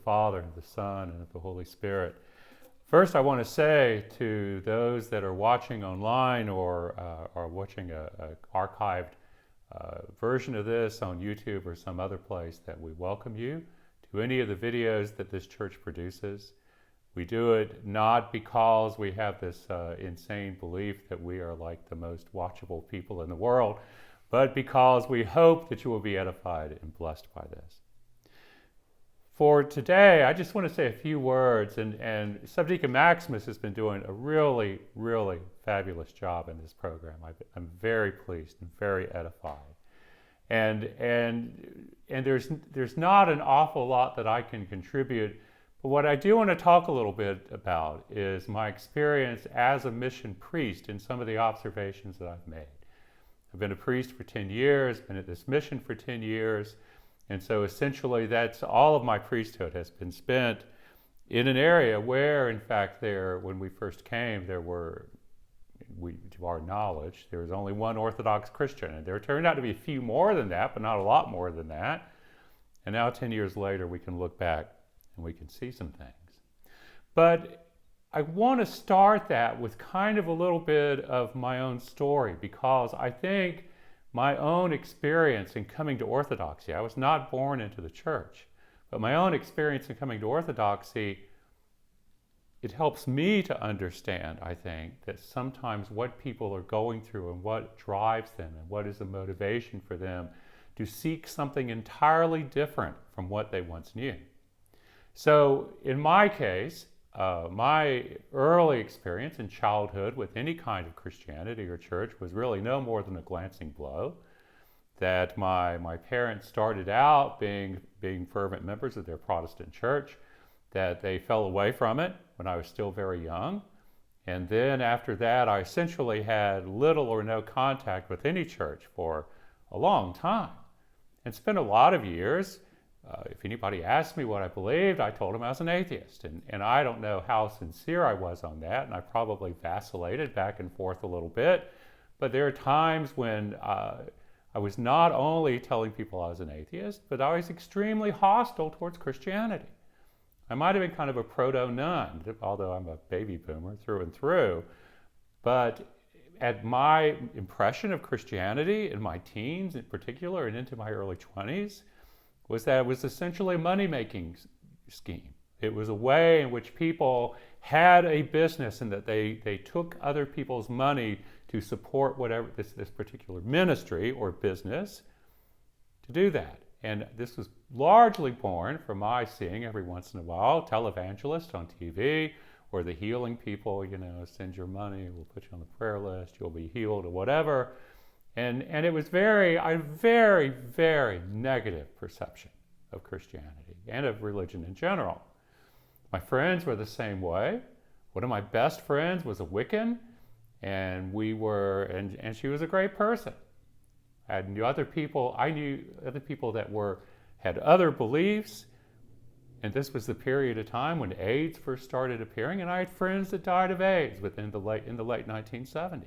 Father, and of the Son, and of the Holy Spirit. First, I want to say to those that are watching online or are watching an archived version of this on YouTube or some other place that we welcome you to any of the videos that this church produces. We do it not because we have this insane belief that we are like the most watchable people in the world, but because we hope that you will be edified and blessed by this. For today, I just want to say a few words, and Subdeacon Maximus has been doing a really, really fabulous job in this program. I'm very pleased and very edified. And there's not an awful lot that I can contribute, but what I do want to talk a little bit about is my experience as a mission priest and some of the observations that I've made. I've been a priest for 10 years, been at this mission for 10 years, and so essentially that's all of my priesthood has been spent in an area where, in fact, when we first came, to our knowledge, there was only one Orthodox Christian, and there turned out to be a few more than that, but not a lot more than that. And now 10 years later, we can look back and we can see some things. But I want to start that with kind of a little bit of my own story, because I think my own experience in coming to Orthodoxy, I was not born into the church, but my own experience in coming to Orthodoxy, it helps me to understand, I think, that sometimes what people are going through and what drives them and what is the motivation for them to seek something entirely different from what they once knew. So in my case, my early experience in childhood with any kind of Christianity or church was really no more than a glancing blow. That my parents started out being fervent members of their Protestant church, that they fell away from it when I was still very young. And then after that, I essentially had little or no contact with any church for a long time. And spent a lot of years. If anybody asked me what I believed, I told them I was an atheist. And I don't know how sincere I was on that, and I probably vacillated back and forth a little bit. But there are times when I was not only telling people I was an atheist, but I was extremely hostile towards Christianity. I might have been kind of a proto-nun, although I'm a baby boomer through and through. But at my impression of Christianity in my teens in particular and into my early 20s, was that it was essentially a money-making scheme. It was a way in which people had a business and that they took other people's money to support whatever this particular ministry or business to do that. And this was largely born from my seeing every once in a while televangelists on TV or the healing people, send your money, we'll put you on the prayer list, you'll be healed or whatever. And it was a very, very negative perception of Christianity and of religion in general. My friends were the same way. One of my best friends was a Wiccan, and she was a great person. I knew other people that had other beliefs, and this was the period of time when AIDS first started appearing, and I had friends that died of AIDS in the late 1970s.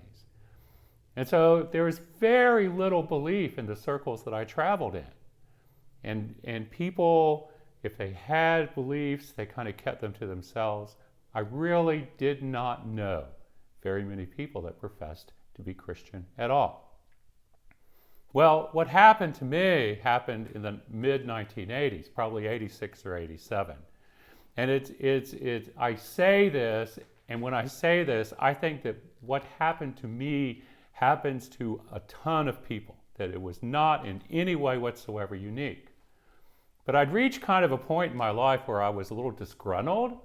And so there was very little belief in the circles that I traveled in. And people, if they had beliefs, they kind of kept them to themselves. I really did not know very many people that professed to be Christian at all. Well, what happened to me happened in the mid-1980s, probably 86 or 87. And I say this, and when I say this, I think that what happened to me happens to a ton of people, that it was not in any way whatsoever unique. But I'd reached kind of a point in my life where I was a little disgruntled.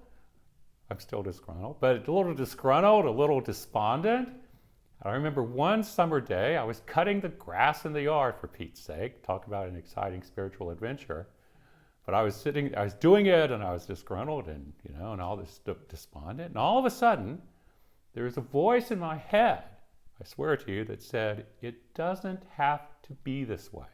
I'm still disgruntled, but a little disgruntled, a little despondent. I remember one summer day, I was cutting the grass in the yard, for Pete's sake. Talk about an exciting spiritual adventure. But I was doing it, and I was disgruntled and all this despondent. And all of a sudden, there was a voice in my head, I swear to you, that said, it doesn't have to be this way.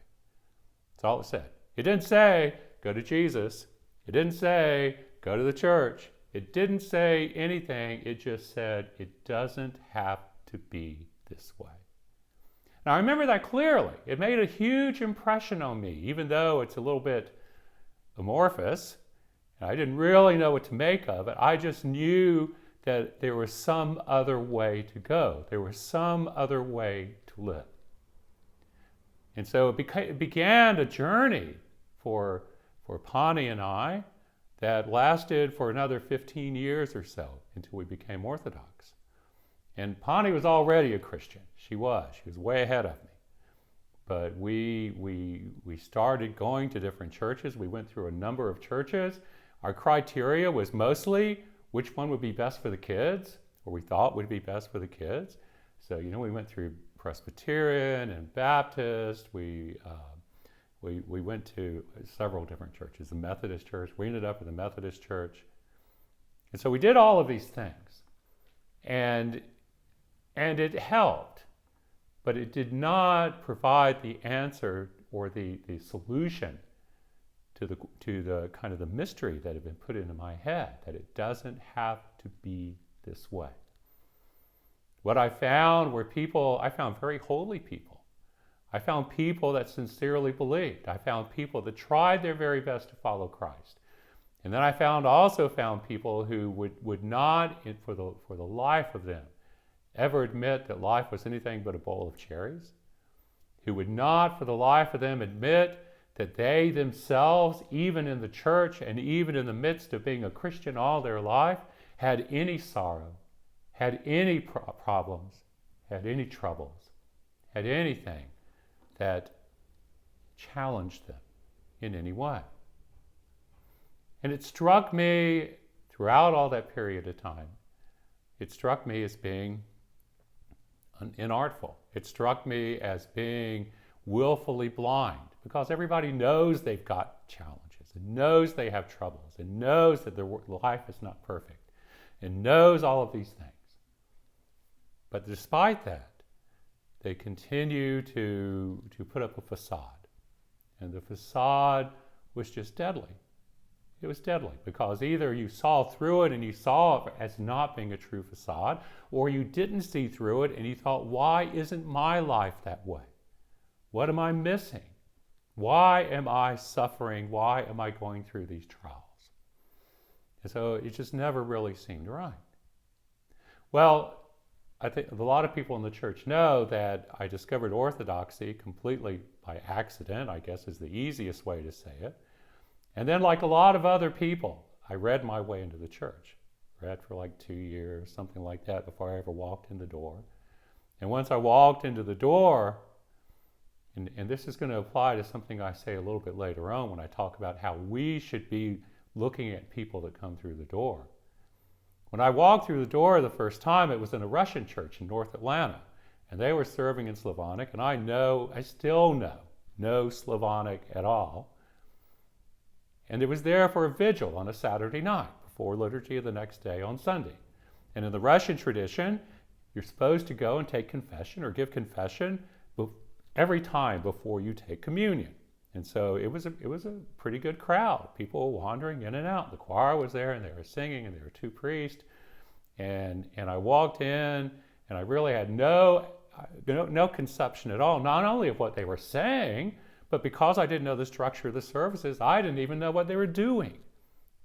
That's all it said. It didn't say, go to Jesus. It didn't say, go to the church. It didn't say anything. It just said, it doesn't have to be this way. Now, I remember that clearly. It made a huge impression on me, even though it's a little bit amorphous. And I didn't really know what to make of it. I just knew that there was some other way to go. There was some other way to live. And so it began a journey for Pani and I that lasted for another 15 years or so until we became Orthodox. And Pani was already a Christian. She was way ahead of me. But we started going to different churches. We went through a number of churches. Our criteria was mostly which one would be best for the kids, or we thought would be best for the kids. So, we went through Presbyterian and Baptist. We went to several different churches. The Methodist church. We ended up in the Methodist church. And so we did all of these things. And it helped. But it did not provide the answer or the solution to the kind of the mystery that had been put into my head, that it doesn't have to be this way. What I found were I found very holy people. I found people that sincerely believed. I found people that tried their very best to follow Christ. And then I also found people who would not, for the life of them, ever admit that life was anything but a bowl of cherries, who would not for the life of them admit that they themselves, even in the church and even in the midst of being a Christian all their life, had any sorrow, had any problems, had any troubles, had anything that challenged them in any way. And it struck me throughout all that period of time, it struck me as being inartful. It struck me as being willfully blind, because everybody knows they've got challenges and knows they have troubles and knows that their life is not perfect and knows all of these things. But despite that, they continue to put up a facade. And the facade was just deadly. It was deadly because either you saw through it and you saw it as not being a true facade, or you didn't see through it and you thought, why isn't my life that way? What am I missing? Why am I suffering? Why am I going through these trials? And so it just never really seemed right. Well, I think a lot of people in the church know that I discovered Orthodoxy completely by accident, I guess is the easiest way to say it. And then, like a lot of other people, I read my way into the church. Read for like 2 years, something like that, before I ever walked in the door. And once I walked into the door, and this is going to apply to something I say a little bit later on when I talk about how we should be looking at people that come through the door. When I walked through the door the first time, it was in a Russian church in North Atlanta. And they were serving in Slavonic, and I still know no Slavonic at all. And it was there for a vigil on a Saturday night before liturgy of the next day on Sunday. And in the Russian tradition, you're supposed to go and take confession or give confession every time before you take communion. And so it was a pretty good crowd. People were wandering in and out. The choir was there, and they were singing, and there were 2 priests. And I walked in, and I really had no conception at all, not only of what they were saying, but because I didn't know the structure of the services, I didn't even know what they were doing.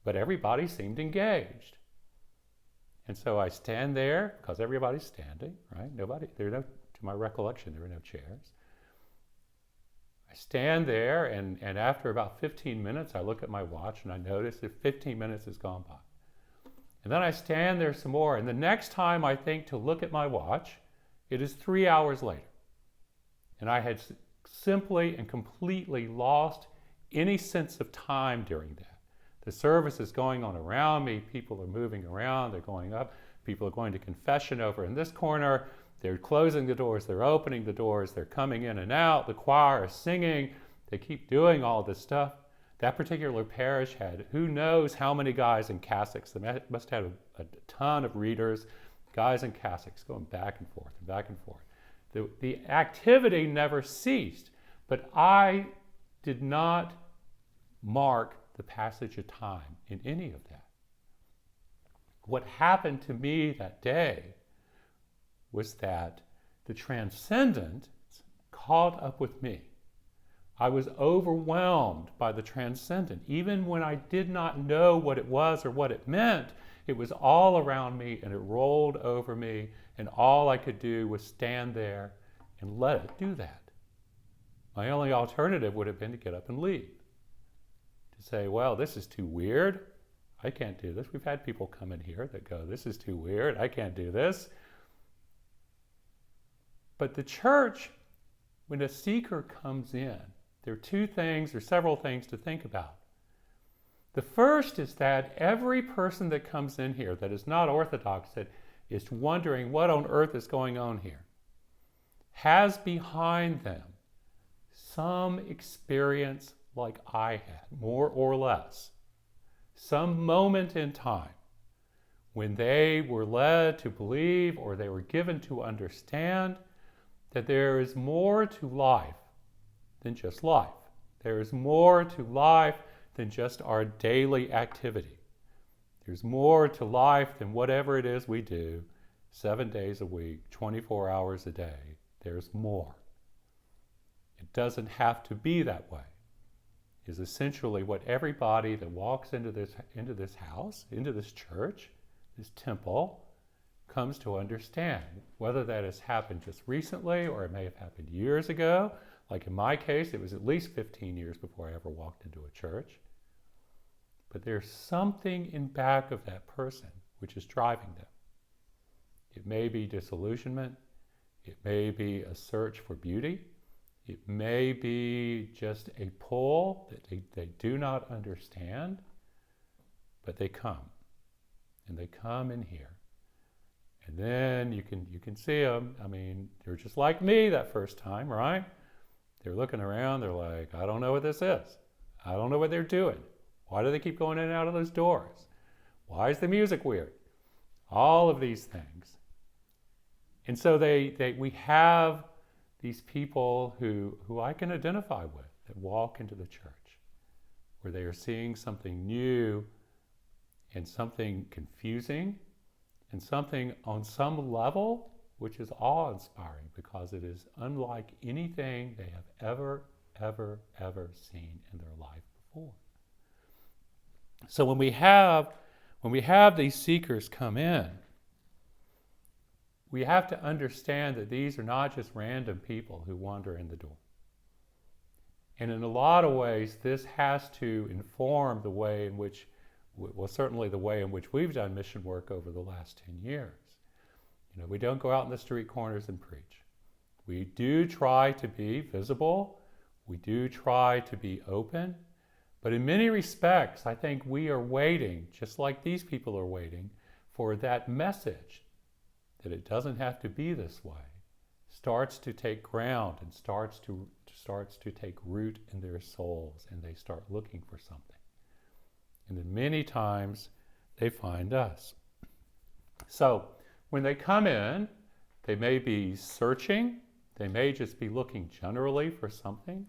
But everybody seemed engaged. And so I stand there, because everybody's standing, right? To my recollection, there were no chairs. I stand there, and after about 15 minutes, I look at my watch, and I notice that 15 minutes has gone by. And then I stand there some more, and the next time I think to look at my watch, it is 3 hours later. And I had simply and completely lost any sense of time during that. The service is going on around me. People are moving around. They're going up. People are going to confession over in this corner. They're closing the doors. They're opening the doors. They're coming in and out. The choir is singing. They keep doing all this stuff. That particular parish had who knows how many guys in cassocks. They must have a ton of readers, guys in cassocks going back and forth and back and forth. The activity never ceased, but I did not mark the passage of time in any of that. What happened to me that day was that the transcendent caught up with me. I was overwhelmed by the transcendent. Even when I did not know what it was or what it meant, it was all around me and it rolled over me, and all I could do was stand there and let it do that. My only alternative would have been to get up and leave. To say, well, this is too weird. I can't do this. We've had people come in here that go, this is too weird. I can't do this. But the church, when a seeker comes in, there are two things or several things to think about. The first is that every person that comes in here that is not Orthodox, that is wondering what on earth is going on here, has behind them some experience like I had, more or less. Some moment in time when they were led to believe or they were given to understand that there is more to life than just life. There is more to life than just our daily activity. There's more to life than whatever it is we do 7 days a week, 24 hours a day. There's more. It doesn't have to be that way, is essentially what everybody that walks into this house, into this church, this temple, comes to understand. Whether that has happened just recently or it may have happened years ago. Like in my case, it was at least 15 years before I ever walked into a church. But there's something in back of that person which is driving them. It may be disillusionment. It may be a search for beauty. It may be just a pull that they do not understand, but they come. And they come in here. And then you can see them. I mean, they're just like me that first time, right? They're looking around. They're like, I don't know what this is. I don't know what they're doing. Why do they keep going in and out of those doors? Why is the music weird? All of these things. And so we have these people who I can identify with that walk into the church, where they are seeing something new and something confusing and something on some level which is awe-inspiring because it is unlike anything they have ever seen in their life before. So when we have these seekers come in, we have to understand that these are not just random people who wander in the door. And in a lot of ways, this has to inform the way in which, well, certainly the way in which we've done mission work over the last 10 years. You know, we don't go out in the street corners and preach. We do try to be visible. We do try to be open. But in many respects, I think we are waiting, just like these people are waiting, for that message that it doesn't have to be this way, starts to take ground and starts to take root in their souls, and they start looking for something. And then many times they find us. So when they come in, they may be searching, they may just be looking generally for something.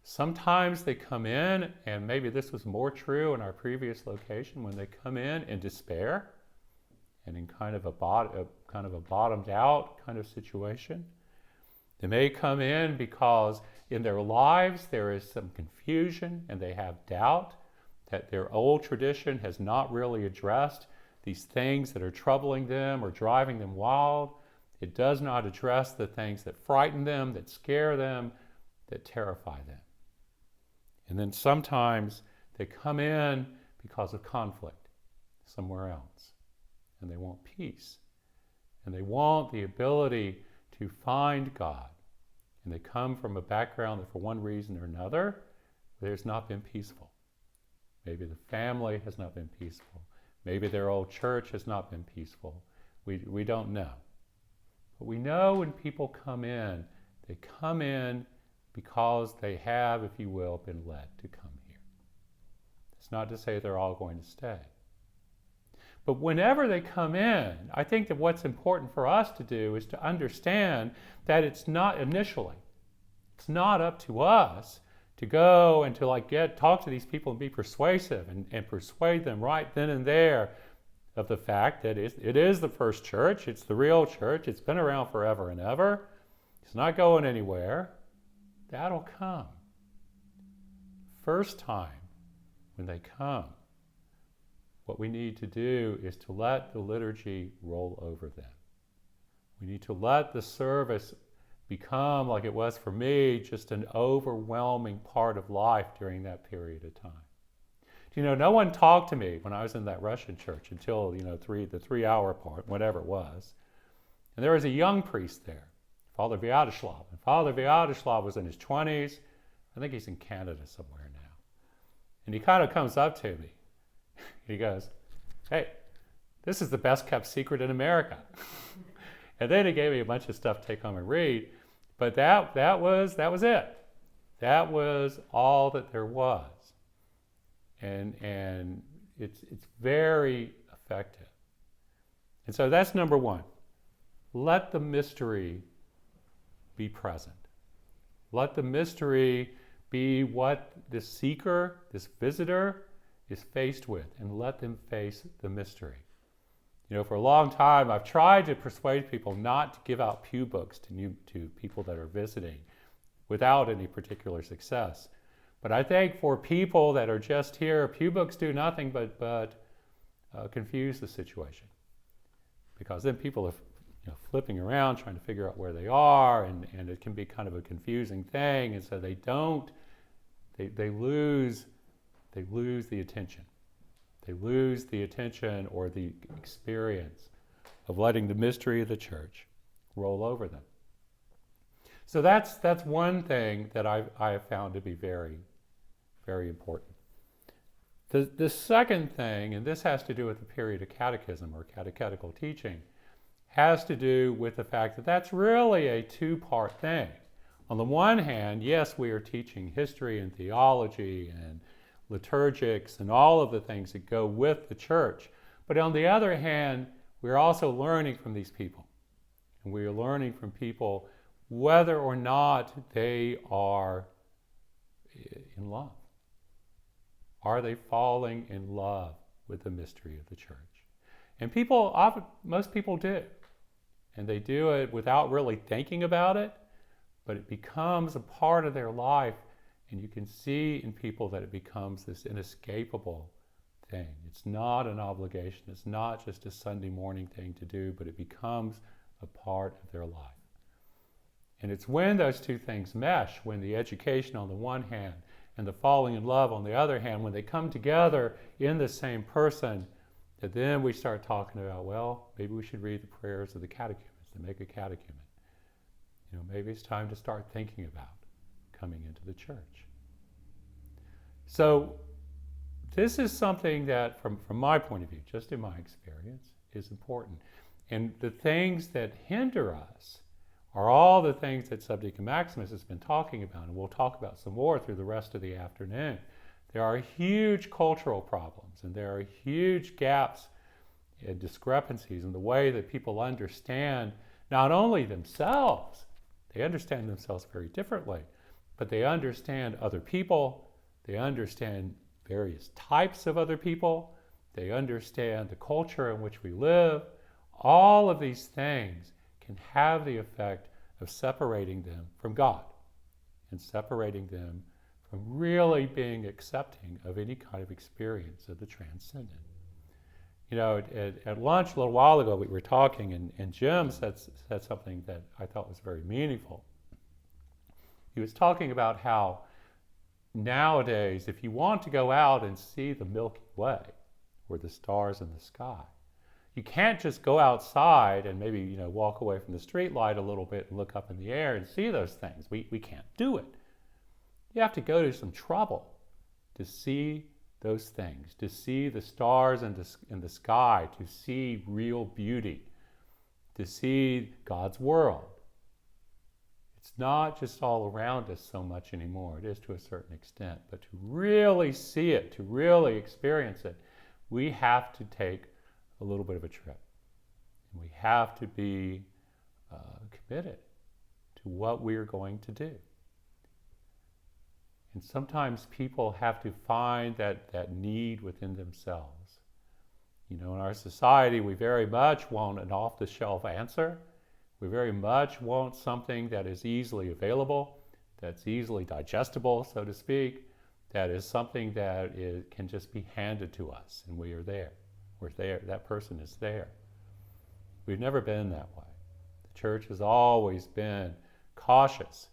Sometimes they come in, and maybe this was more true in our previous location, when they come in despair and in kind of a bottomed out kind of situation. They may come in because in their lives there is some confusion and they have doubt that their old tradition has not really addressed these things that are troubling them or driving them wild. It does not address the things that frighten them, that scare them, that terrify them. And then sometimes they come in because of conflict somewhere else. And they want peace. And they want the ability to find God. And they come from a background that for one reason or another, there's not been peaceful. Maybe the family has not been peaceful. Maybe their old church has not been peaceful. We don't know. But we know when people come in, they come in because they have, if you will, been led to come here. It's not to say they're all going to stay. But whenever they come in, I think that what's important for us to do is to understand that it's not initially, it's not up to us to go and to talk to these people and be persuasive and persuade them right then and there of the fact that it is the first church, it's the real church, it's been around forever and ever, it's not going anywhere. that'll come. First time, when they come, what we need to do is to let the liturgy roll over them. We need to let the service become, like it was for me, just an overwhelming part of life during that period of time. No one talked to me when I was in that Russian church until, the 3-hour part, whatever it was. And there was a young priest there, Father Vyacheslav. And Father Vyacheslav was in his 20s. I think he's in Canada somewhere now. And he kind of comes up to me. He goes, "Hey, this is the best kept secret in America." And then he gave me a bunch of stuff to take home and read. But that was it. That was all that there was. And it's very effective. And so that's number one. Let the mystery be present. Let the mystery be what the seeker, this visitor, is faced with, and let them face the mystery. For a long time, I've tried to persuade people not to give out pew books to people that are visiting without any particular success. But I think for people that are just here, pew books do nothing but confuse the situation. Because then people are flipping around trying to figure out where they are, and it can be kind of a confusing thing, and so they lose the attention. They lose the attention or the experience of letting the mystery of the church roll over them. So that's one thing that I have found to be very, very important. The second thing, and this has to do with the period of catechism or catechetical teaching, has to do with the fact that that's really a two-part thing. On the one hand, yes, we are teaching history and theology and liturgics and all of the things that go with the church. But on the other hand, we're also learning from these people. And we are learning from people whether or not they are in love. Are they falling in love with the mystery of the church? And most people do. And they do it without really thinking about it, but it becomes a part of their life. And you can see in people that it becomes this inescapable thing. It's not an obligation. It's not just a Sunday morning thing to do, but it becomes a part of their life. And it's when those two things mesh, when the education on the one hand and the falling in love on the other hand, when they come together in the same person, that then we start talking about, well, maybe we should read the prayers of the catechumens to make a catechumen. Maybe it's time to start thinking about coming into the church. So this is something that, from my point of view, just in my experience, is important. And the things that hinder us are all the things that Subdeacon Maximus has been talking about, and we'll talk about some more through the rest of the afternoon. There are huge cultural problems, and there are huge gaps and discrepancies in the way that people understand not only themselves, they understand themselves very differently, but they understand other people, they understand various types of other people, they understand the culture in which we live. All of these things can have the effect of separating them from God and separating them from really being accepting of any kind of experience of the transcendent. At lunch a little while ago, we were talking, and Jim said something that I thought was very meaningful. He was talking about how nowadays, if you want to go out and see the Milky Way or the stars in the sky, you can't just go outside and maybe walk away from the street light a little bit and look up in the air and see those things. We can't do it. You have to go to some trouble to see those things, to see the stars in the sky, to see real beauty, to see God's world. It's not just all around us so much anymore. It is to a certain extent. But to really see it, to really experience it, we have to take a little bit of a trip. And we have to be committed to what we're going to do. And sometimes people have to find that need within themselves. In our society, we very much want an off-the-shelf answer. We very much want something that is easily available, that's easily digestible, so to speak, that is something that can just be handed to us, and we are there. We're there. That person is there. We've never been that way. The church has always been cautious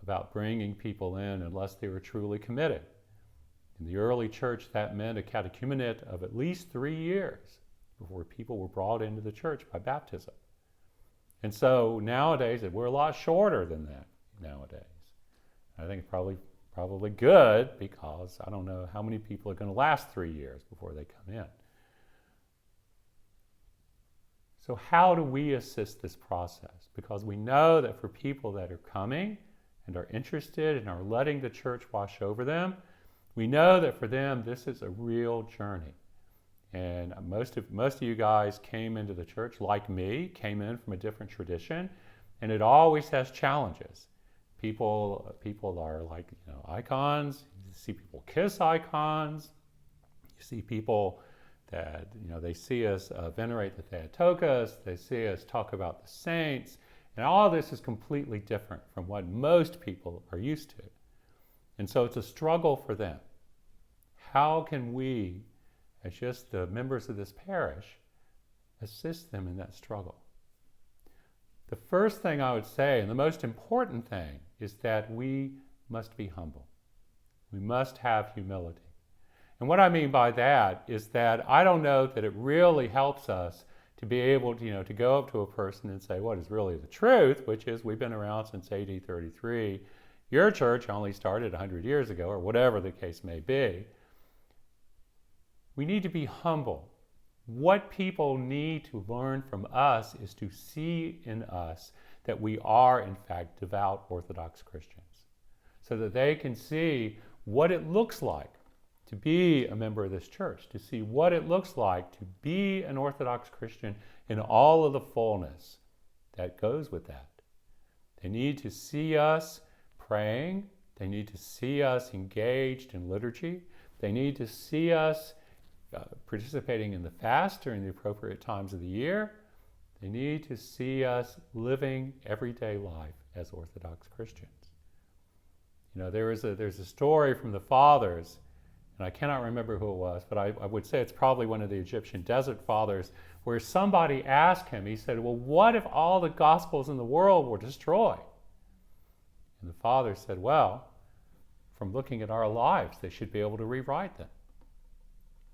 about bringing people in unless they were truly committed. In the early church, that meant a catechumenate of at least 3 years before people were brought into the church by baptism. And so nowadays, we're a lot shorter than that nowadays. I think it's probably good, because I don't know how many people are going to last 3 years before they come in. So how do we assist this process? Because we know that for people that are coming and are interested and are letting the church wash over them, we know that for them this is a real journey. And most of you guys came into the church, like me, came in from a different tradition, and it always has challenges. People are like, icons. You see people kiss icons. You see people that, they see us venerate the Theotokos. They see us talk about the saints. And all of this is completely different from what most people are used to. And so it's a struggle for them. How can we, as just the members of this parish, assist them in that struggle? The first thing I would say, and the most important thing, is that we must be humble. We must have humility. And what I mean by that is that I don't know that it really helps us to be able to, to go up to a person and say what is really the truth, which is we've been around since AD 33. Your church only started 100 years ago, or whatever the case may be. We need to be humble. What people need to learn from us is to see in us that we are, in fact, devout Orthodox Christians, so that they can see what it looks like to be a member of this church, to see what it looks like to be an Orthodox Christian in all of the fullness that goes with that. They need to see us praying. They need to see us engaged in liturgy. They need to see us participating in the fast during the appropriate times of the year. They need to see us living everyday life as Orthodox Christians. There's a story from the Fathers, and I cannot remember who it was, but I would say it's probably one of the Egyptian desert fathers, where somebody asked him, he said, well, what if all the Gospels in the world were destroyed? And the father said, well, from looking at our lives, they should be able to rewrite them.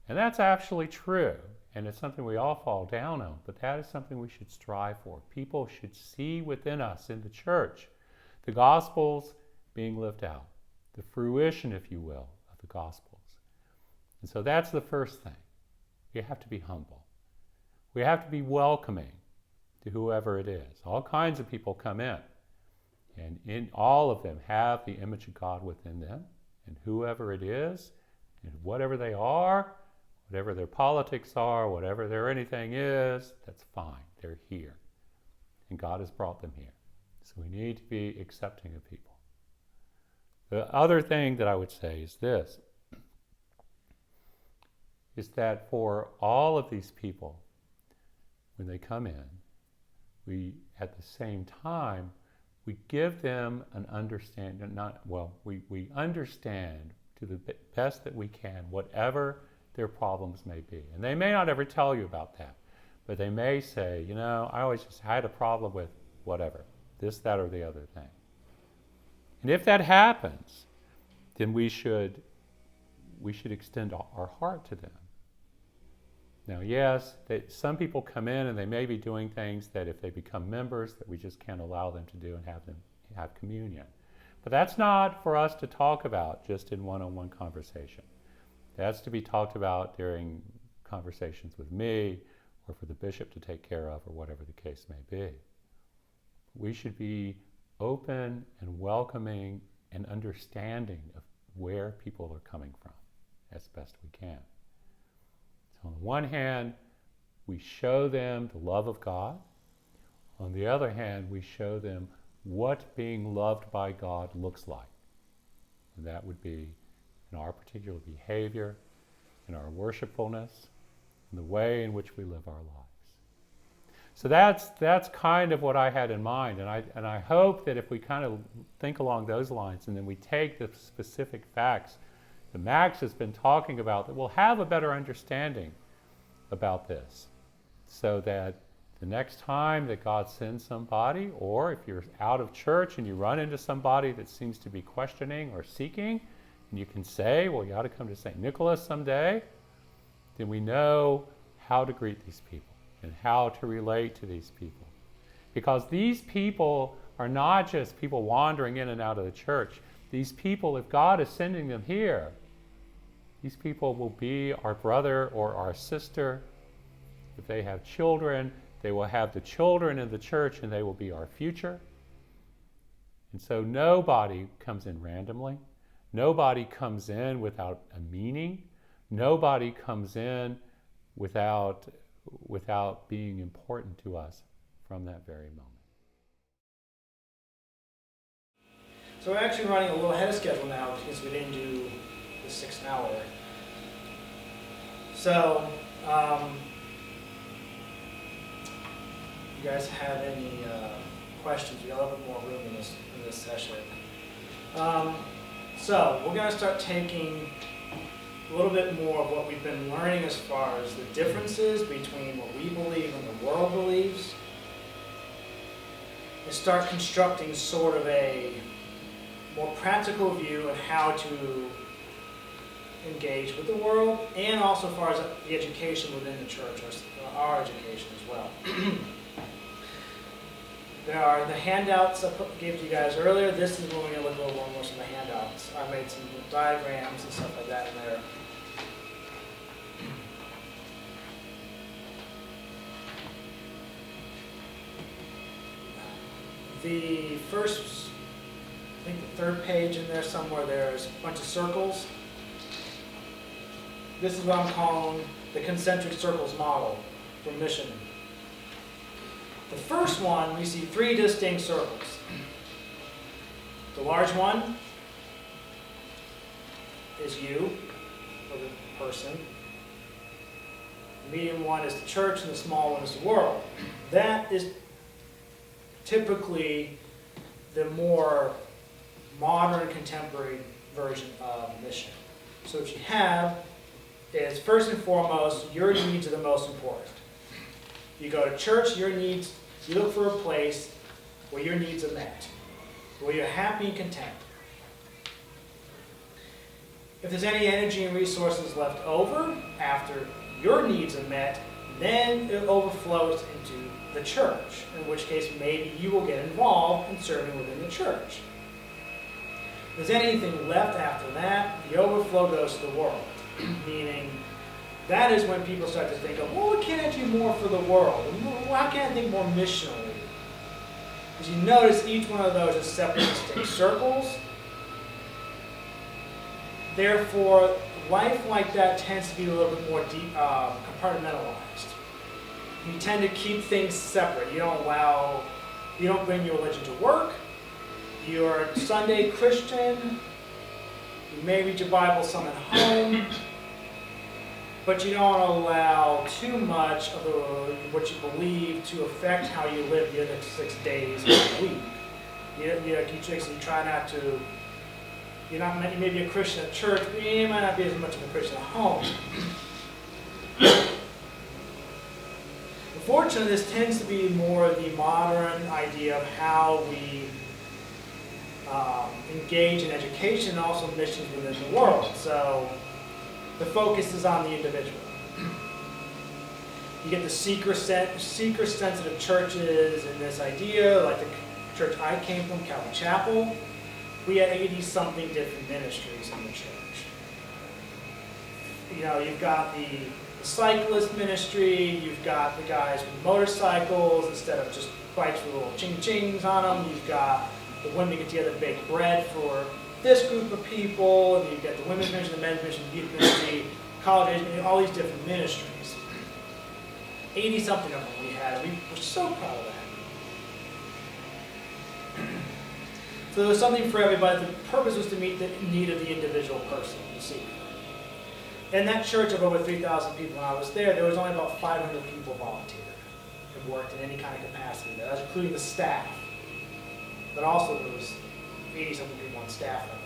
And that's actually true, and it's something we all fall down on, but that is something we should strive for. People should see within us, in the church, the Gospels being lived out, the fruition, if you will, of the Gospels. And so that's the first thing. We have to be humble. We have to be welcoming to whoever it is. All kinds of people come in, and in all of them have the image of God within them, and whoever it is, and whatever they are, whatever their politics are, whatever their anything is, that's fine. They're here. And God has brought them here. So we need to be accepting of people. The other thing that I would say is this, is that for all of these people, when they come in, we, at the same time, we give them an understanding, we understand to the best that we can whatever their problems may be. And they may not ever tell you about that, but they may say, I always just had a problem with whatever, this, that, or the other thing. And if that happens, then we should extend our heart to them. Now, yes, some people come in and they may be doing things that if they become members that we just can't allow them to do and have them have communion. But that's not for us to talk about just in one-on-one conversation. That's to be talked about during conversations with me or for the bishop to take care of, or whatever the case may be. We should be open and welcoming and understanding of where people are coming from as best we can. So on the one hand, we show them the love of God. On the other hand, we show them what being loved by God looks like. And that would be in our particular behavior, in our worshipfulness, in the way in which we live our lives. So that's kind of what I had in mind, and I hope that if we kind of think along those lines, and then we take the specific facts that Max has been talking about, that we'll have a better understanding about this, so that the next time that God sends somebody, or if you're out of church and you run into somebody that seems to be questioning or seeking, and you can say, well, you ought to come to St. Nicholas someday, then we know how to greet these people and how to relate to these people. Because these people are not just people wandering in and out of the church. These people, if God is sending them here, these people will be our brother or our sister. If they have children, they will have the children in the church, and they will be our future. And so nobody comes in randomly. Nobody comes in without a meaning. Nobody comes in without being important to us from that very moment. So we're actually running a little ahead of schedule now because we didn't do the 6 hour. So, you guys have any questions? We got a little bit more room in this session. So we're going to start taking a little bit more of what we've been learning as far as the differences between what we believe and the world believes, and start constructing sort of a more practical view of how to engage with the world, and also as far as the education within the church, or our education as well. There are the handouts I gave to you guys earlier. This is when we're going to look a little more from the handouts. I made some diagrams and stuff like that in there. The first, I think the third page in there somewhere, there's a bunch of circles. This is what I'm calling the concentric circles model for mission. The first one, we see 3 distinct circles. The large one is you, or the person. The medium one is the church, and the small one is the world. That is typically the more modern, contemporary version of mission. So what you have is, first and foremost, your needs are the most important. You go to church, your needs, you look for a place where your needs are met, where you're happy and content. If there's any energy and resources left over after your needs are met, then it overflows into the church, in which case maybe you will get involved in serving within the church. If there's anything left after that, the overflow goes to the world, meaning that is when people start to think of, well, what can I do more for the world? How can I think more missionally? As you notice, each one of those is separate distinct circles. Therefore, life like that tends to be a little bit more compartmentalized. You tend to keep things separate. You don't bring your religion to work. You're a Sunday Christian. You may read your Bible some at home. But you don't allow too much of what you believe to affect how you live the other 6 days of the week. You try not to. You may be a Christian at church, but you might not be as much of a Christian at home. Unfortunately, this tends to be more the modern idea of how we engage in education and also missions within the world. So the focus is on the individual. You get the seeker-sensitive churches in this idea, like the church I came from, Calvary Chapel. We had 80-something different ministries in the church. You've got the cyclist ministry, you've got the guys with motorcycles instead of just bikes with little ching-chings on them, you've got the women get together and bake bread for this group of people, and you've got the women's ministry, the men's ministry, the youth ministry, college, all these different ministries. 80-something of them we had, and we were so proud of that. So there was something for everybody. The purpose was to meet the need of the individual person, the seeker. In that church of over 3,000 people when I was there was only about 500 people volunteered. have worked in any kind of capacity there. That's including the staff. But also there was 80-something people on staff, I believe.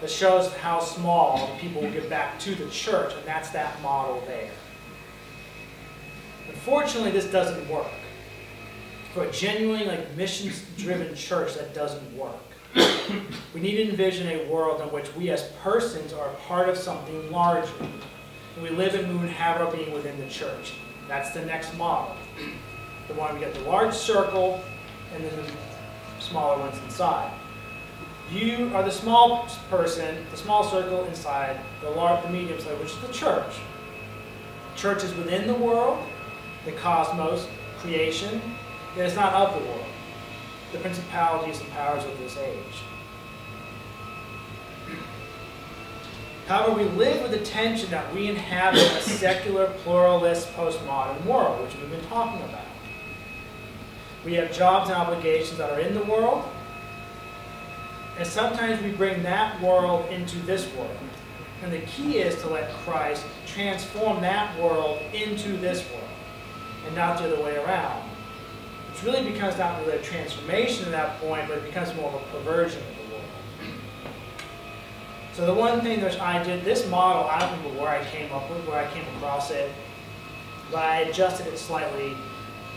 That shows how small the people will give back to the church, and that's that model there. Unfortunately, this doesn't work. For a genuinely missions-driven church, that doesn't work. We need to envision a world in which we as persons are a part of something larger. And we live and move and have our being within the church. That's the next model. The one we get the large circle and then the smaller ones inside. You are the small person, the small circle inside, the medium circle, which is the church. Church is within the world, the cosmos, creation. It is not of the world. The principalities and powers of this age. However, we live with the tension that we inhabit a secular, pluralist, postmodern world, which we've been talking about. We have jobs and obligations that are in the world, and sometimes we bring that world into this world. And the key is to let Christ transform that world into this world, and not the other way around. Which really becomes not really a transformation at that point, but it becomes more of a perversion of the world. So the one thing that I did, this model, I don't remember where I came across it, but I adjusted it slightly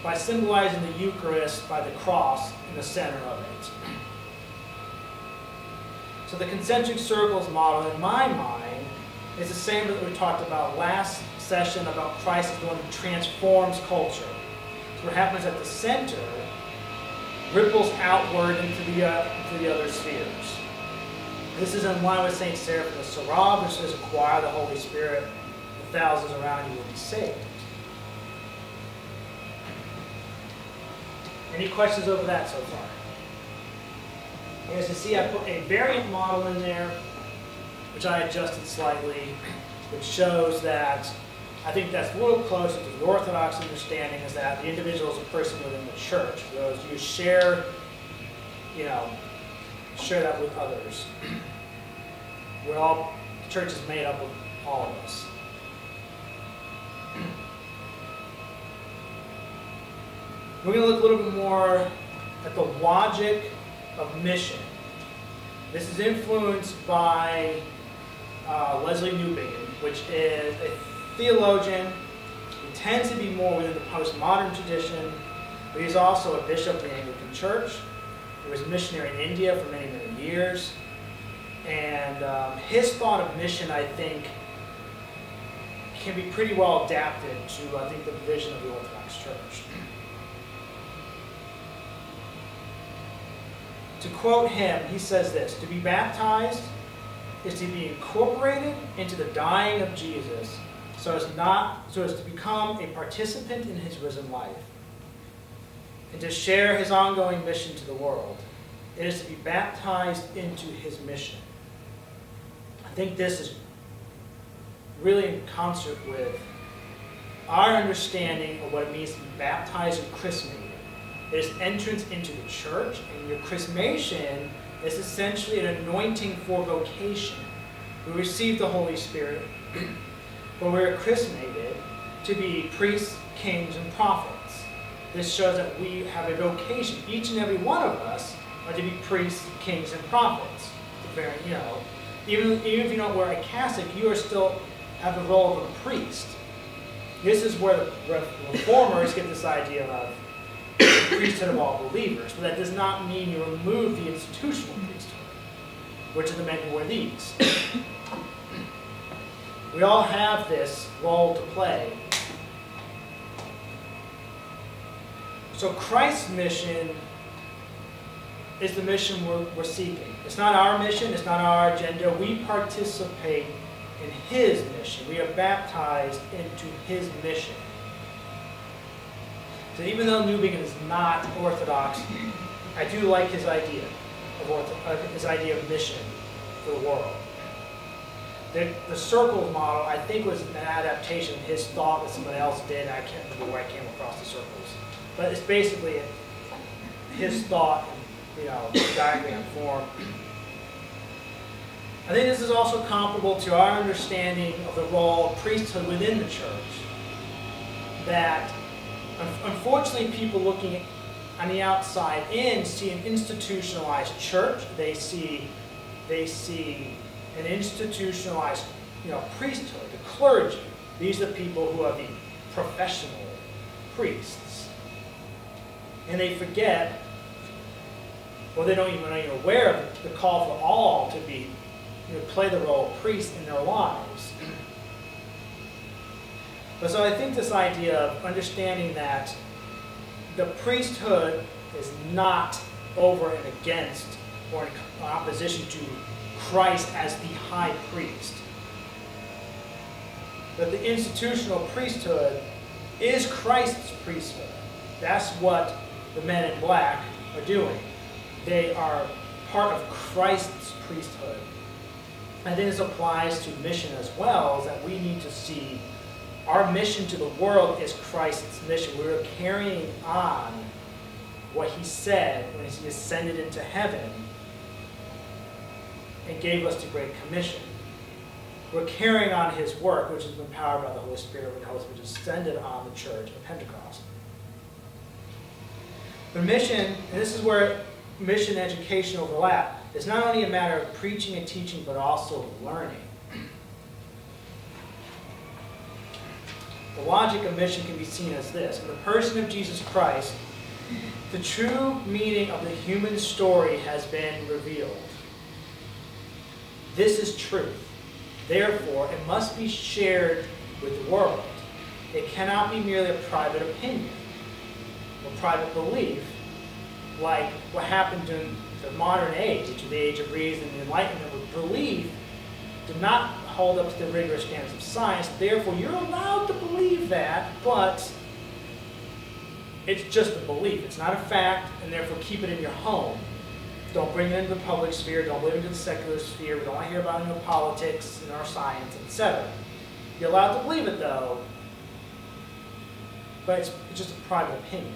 by symbolizing the Eucharist by the cross in the center of it. So the concentric circles model, in my mind, is the same that we talked about last session about Christ as the one who transforms culture. So what happens at the center ripples outward into the other spheres. This is in line with St. Seraphim of Sarab, which says, acquire the Holy Spirit, the thousands around you will be saved. Any questions over that so far? As you see, I put a variant model in there, which I adjusted slightly, which shows that I think that's a little closer to the Orthodox understanding, is that the individual is a person within the church. Whereas you share that with others. The church is made up of all of us. We're going to look a little bit more at the logic of mission. This is influenced by Leslie Newbigin, which is a theologian who tends to be more within the postmodern tradition, but he's also a bishop in the Anglican Church. He was a missionary in India for many, many years. And his thought of mission, I think, can be pretty well adapted to, I think, the vision of the Orthodox Church. To quote him, he says this: to be baptized is to be incorporated into the dying of Jesus so as to become a participant in his risen life and to share his ongoing mission to the world. It is to be baptized into his mission. I think this is really in concert with our understanding of what it means to be baptized or chrismated. It is entrance into the church, and your chrismation is essentially an anointing for vocation. We receive the Holy Spirit, but we're chrismated to be priests, kings, and prophets. This shows that we have a vocation. Each and every one of us are to be priests, kings, and prophets. Even if you don't wear a cassock, you are still have the role of a priest. This is where the reformers get this idea of the priesthood of all believers, but that does not mean you remove the institutional priesthood, which are the men who wear these. We all have this role to play. So Christ's mission is the mission we're seeking. It's not our mission, it's not our agenda. We participate in his mission. We are baptized into his mission. So even though Newbigin is not Orthodox, I do like his idea of mission for the world. The circles model, I think, was an adaptation of his thought that somebody else did. I can't remember where I came across the circles. But it's basically his thought in diagram form. I think this is also comparable to our understanding of the role of priesthood within the church. That Unfortunately, people looking on the outside in see an institutionalized church. They see an institutionalized, priesthood, the clergy. These are the people who are the professional priests. And they forget, or they're not even aware of the call for all to be, play the role of priests in their lives. But so I think this idea of understanding that the priesthood is not over and against or in opposition to Christ as the high priest. But the institutional priesthood is Christ's priesthood. That's what the men in black are doing. They are part of Christ's priesthood. I think this applies to mission as well, is that we need to see our mission to the world is Christ's mission. We are carrying on what he said when he ascended into heaven and gave us the Great Commission. We're carrying on his work, which has been powered by the Holy Spirit when the Holy Spirit descended on the church at Pentecost. The mission, and this is where mission and education overlap, is not only a matter of preaching and teaching, but also learning. The logic of mission can be seen as this. In the person of Jesus Christ, the true meaning of the human story has been revealed. This is truth. Therefore, it must be shared with the world. It cannot be merely a private opinion or private belief, like what happened in the modern age, the age of reason and enlightenment, where belief did not hold up to the rigorous standards of science. Therefore, you're allowed to believe that, but it's just a belief. It's not a fact, and therefore keep it in your home. Don't bring it into the public sphere. Don't bring it into the secular sphere. We don't want to hear about it in politics, in our science, etc. You're allowed to believe it, though, but it's just a private opinion.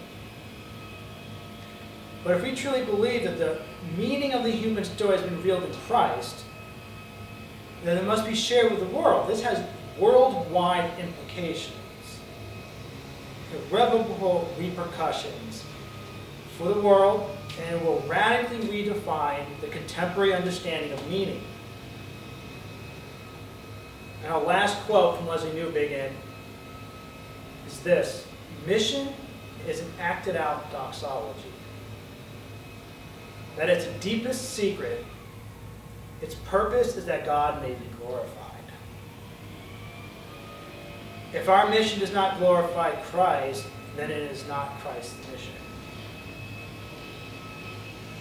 But if we truly believe that the meaning of the human story has been revealed in Christ, then it must be shared with the world. This has worldwide implications, irrevocable repercussions for the world, and it will radically redefine the contemporary understanding of meaning. And our last quote from Leslie Newbigin is this: mission is an acted out doxology. That its deepest secret, its purpose is that God may be glorified. If our mission does not glorify Christ, then it is not Christ's mission.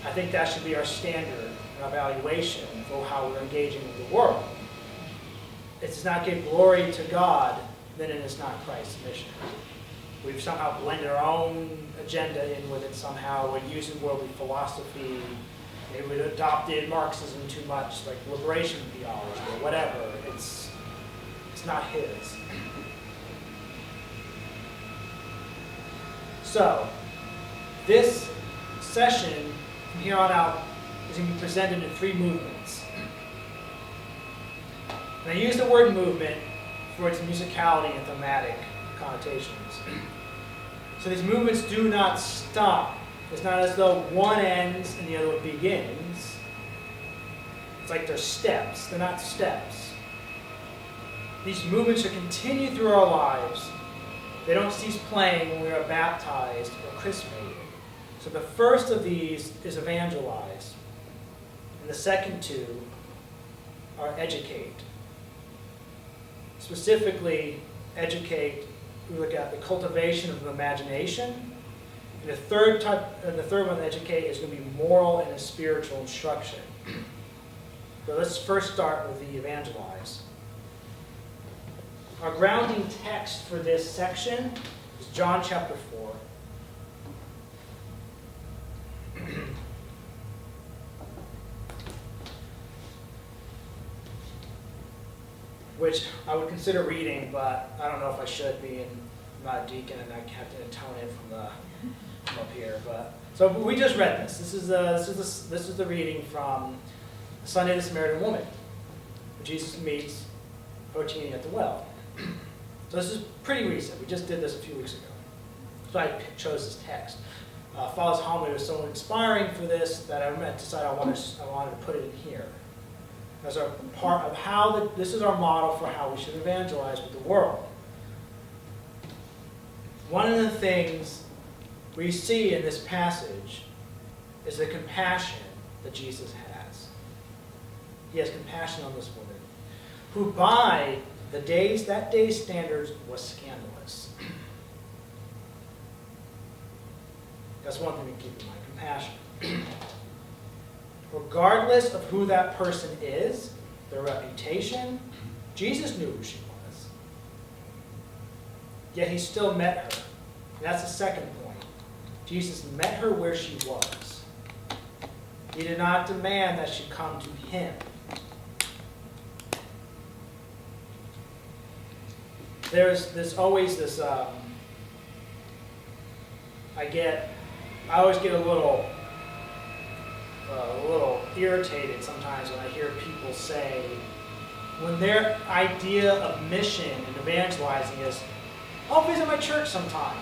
I think that should be our standard and evaluation for how we're engaging with the world. If it does not give glory to God, then it is not Christ's mission. We've somehow blended our own agenda in with it somehow. We're using worldly philosophy. Maybe we adopted Marxism too much, like liberation theology or whatever. It's not his. So, this session from here on out is going to be presented in 3 movements. And I use the word movement for its musicality and thematic connotations. So these movements do not stop. It's not as though one ends and the other one begins. It's like they're steps. They're not steps. These movements are continued through our lives. They don't cease playing when we are baptized or chrismated. So the first of these is evangelize. And the second 2 are educate. Specifically, educate, we look at the cultivation of the imagination. And the third one, educate, is going to be moral and spiritual instruction. So let's first start with the evangelize. Our grounding text for this section is John chapter 4. Which I would consider reading, but I don't know if I should be, and I'm not a deacon, and I have to intone it from up here. But so we just read this. This is the reading from Sunday of the Samaritan Woman, where Jesus meets Otini at the well. So this is pretty recent. We just did this a few weeks ago. So I chose this text. Father's homily was so inspiring for this that I decided I wanted to put it in here as a part of how this is our model for how we should evangelize with the world. One of the things we see in this passage is the compassion that Jesus has. He has compassion on this woman, who by that day's standards was scandalous. That's one thing to keep in mind, compassion. Regardless of who that person is, their reputation, Jesus knew who she was. Yet he still met her. And that's the second point. Jesus met her where she was. He did not demand that she come to him. There's always this, I always get a little irritated sometimes when I hear people say, when their idea of mission and evangelizing is, I'll visit my church sometime.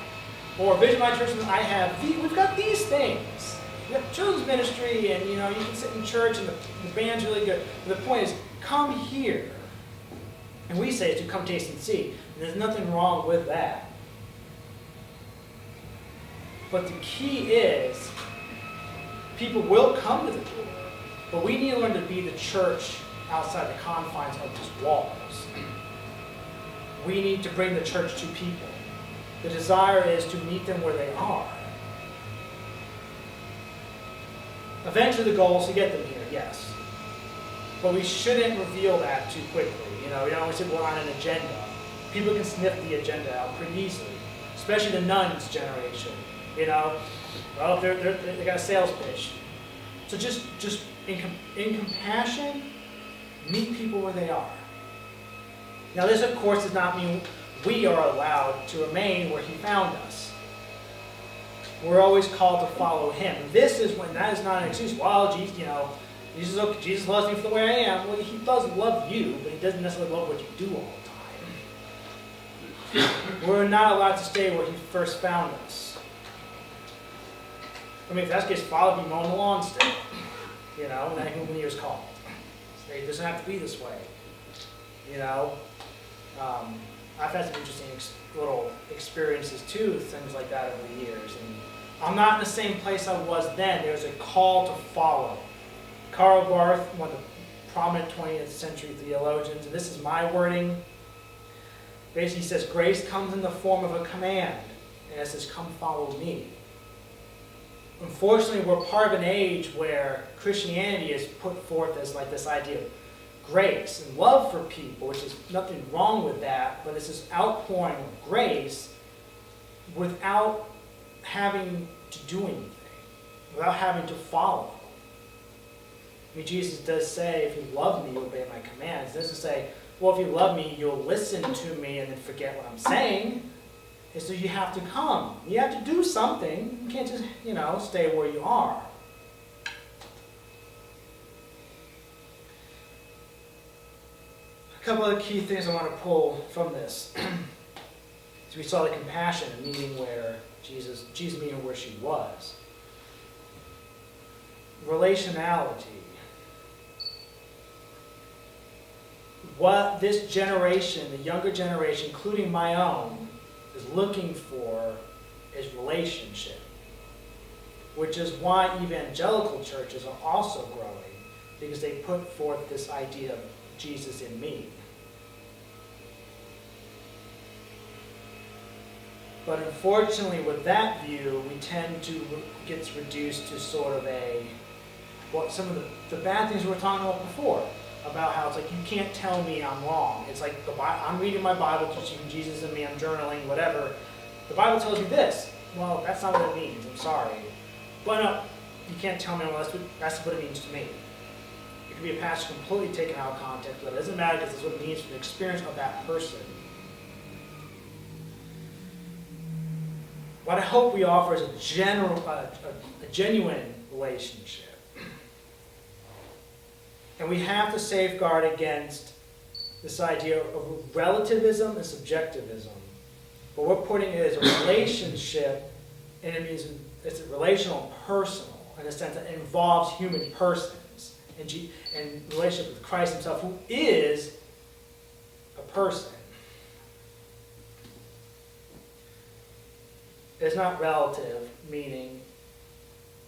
Or visit my church, we've got these things. We have children's ministry, and you can sit in church, and the band's really good. But the point is, come here. And we say to come taste and see. And there's nothing wrong with that. But the key is, people will come to the door, but we need to learn to be the church outside the confines of these walls. We need to bring the church to people. The desire is to meet them where they are. Eventually the goal is to get them here, yes. But we shouldn't reveal that too quickly. We don't always say we're on an agenda. People can sniff the agenda out pretty easily, especially the nuns generation. Well, they got a sales pitch. So just in compassion, meet people where they are. Now this, of course, does not mean we are allowed to remain where he found us. We're always called to follow him. That is not an excuse. Well, Jesus loves me for the way I am. Well, he does love you, but he doesn't necessarily love what you do all the time. We're not allowed to stay where he first found us. If that's the case, Father be mowing the lawn still. And then when he was called. It doesn't have to be this way. I've had some interesting little experiences too, things like that over the years. And I'm not in the same place I was then. There's a call to follow. Karl Barth, one of the prominent 20th century theologians, and this is my wording, basically says, grace comes in the form of a command, and it says, come follow me. Unfortunately, we're part of an age where Christianity is put forth as like this idea of grace and love for people, which is nothing wrong with that, but it's this outpouring of grace without having to do anything, without having to follow. Jesus does say, if you love me, you'll obey my commands. He doesn't say, well, if you love me, you'll listen to me and then forget what I'm saying. And so you have to come. You have to do something. You can't just, stay where you are. A couple of key things I want to pull from this. So we saw the compassion and meeting where Jesus meeting where she was. Relationality. What this generation, the younger generation, including my own, is looking for is relationship. Which is why evangelical churches are also growing, because they put forth this idea of Jesus in me. But unfortunately, with that view, we tend to get reduced to sort of some of the bad things we were talking about before, about how it's like, you can't tell me I'm wrong. It's like, I'm reading my Bible, teaching Jesus in me, I'm journaling, whatever. The Bible tells me this. Well, that's not what it means. I'm sorry. But no, you can't tell me, well, that's what it means to me. It could be a passage completely taken out of context, but it doesn't matter because it's what it means from the experience of that person. What I hope we offer is a genuine relationship. And we have to safeguard against this idea of relativism and subjectivism. But we're putting it as a relationship, and it means it's relational and personal, in a sense that it involves human persons, and relationship with Christ himself, who is a person. It's not relative, meaning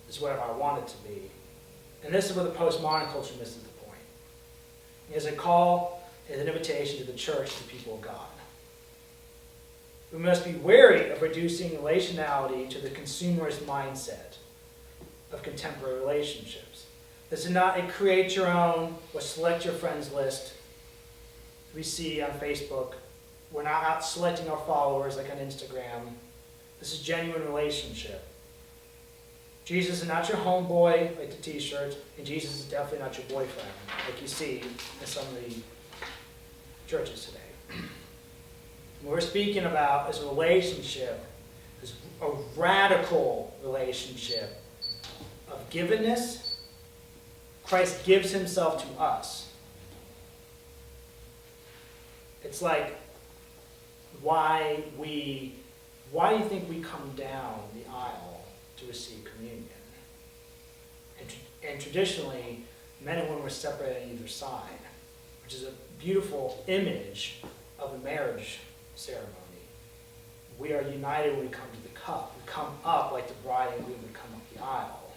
it's whatever I want it to be. And this is where the postmodern culture misses the point. It's a call, it's an invitation to the church, to the people of God. We must be wary of reducing relationality to the consumerist mindset of contemporary relationships. This is not a create your own or select your friends list we see on Facebook. We're not out selecting our followers like on Instagram. This is genuine relationship. Jesus is not your homeboy, like the t-shirts, and Jesus is definitely not your boyfriend, like you see in some of the churches today. What we're speaking about is a relationship, is a radical relationship of givenness. Christ gives himself to us. It's like why do you think we come down the aisle to receive communion? And traditionally, men and women were separated on either side, which is a beautiful image of the marriage ceremony. We are united when we come to the cup. We come up like the bride and groom would come up the aisle.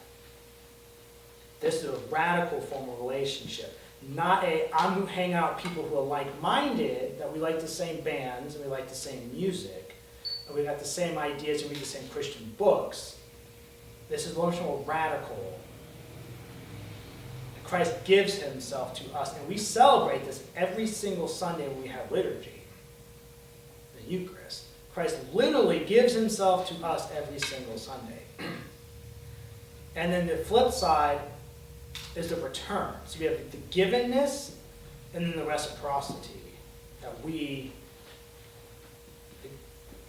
This is a radical form of relationship. Not I'm going to hang out with people who are like-minded, that we like the same bands and we like the same music, and we got the same ideas and read the same Christian books. This is much more radical. Christ gives himself to us, and we celebrate this every single Sunday when we have liturgy, the Eucharist. Christ literally gives himself to us every single Sunday. And then the flip side is the return. So we have the givenness and then the reciprocity that we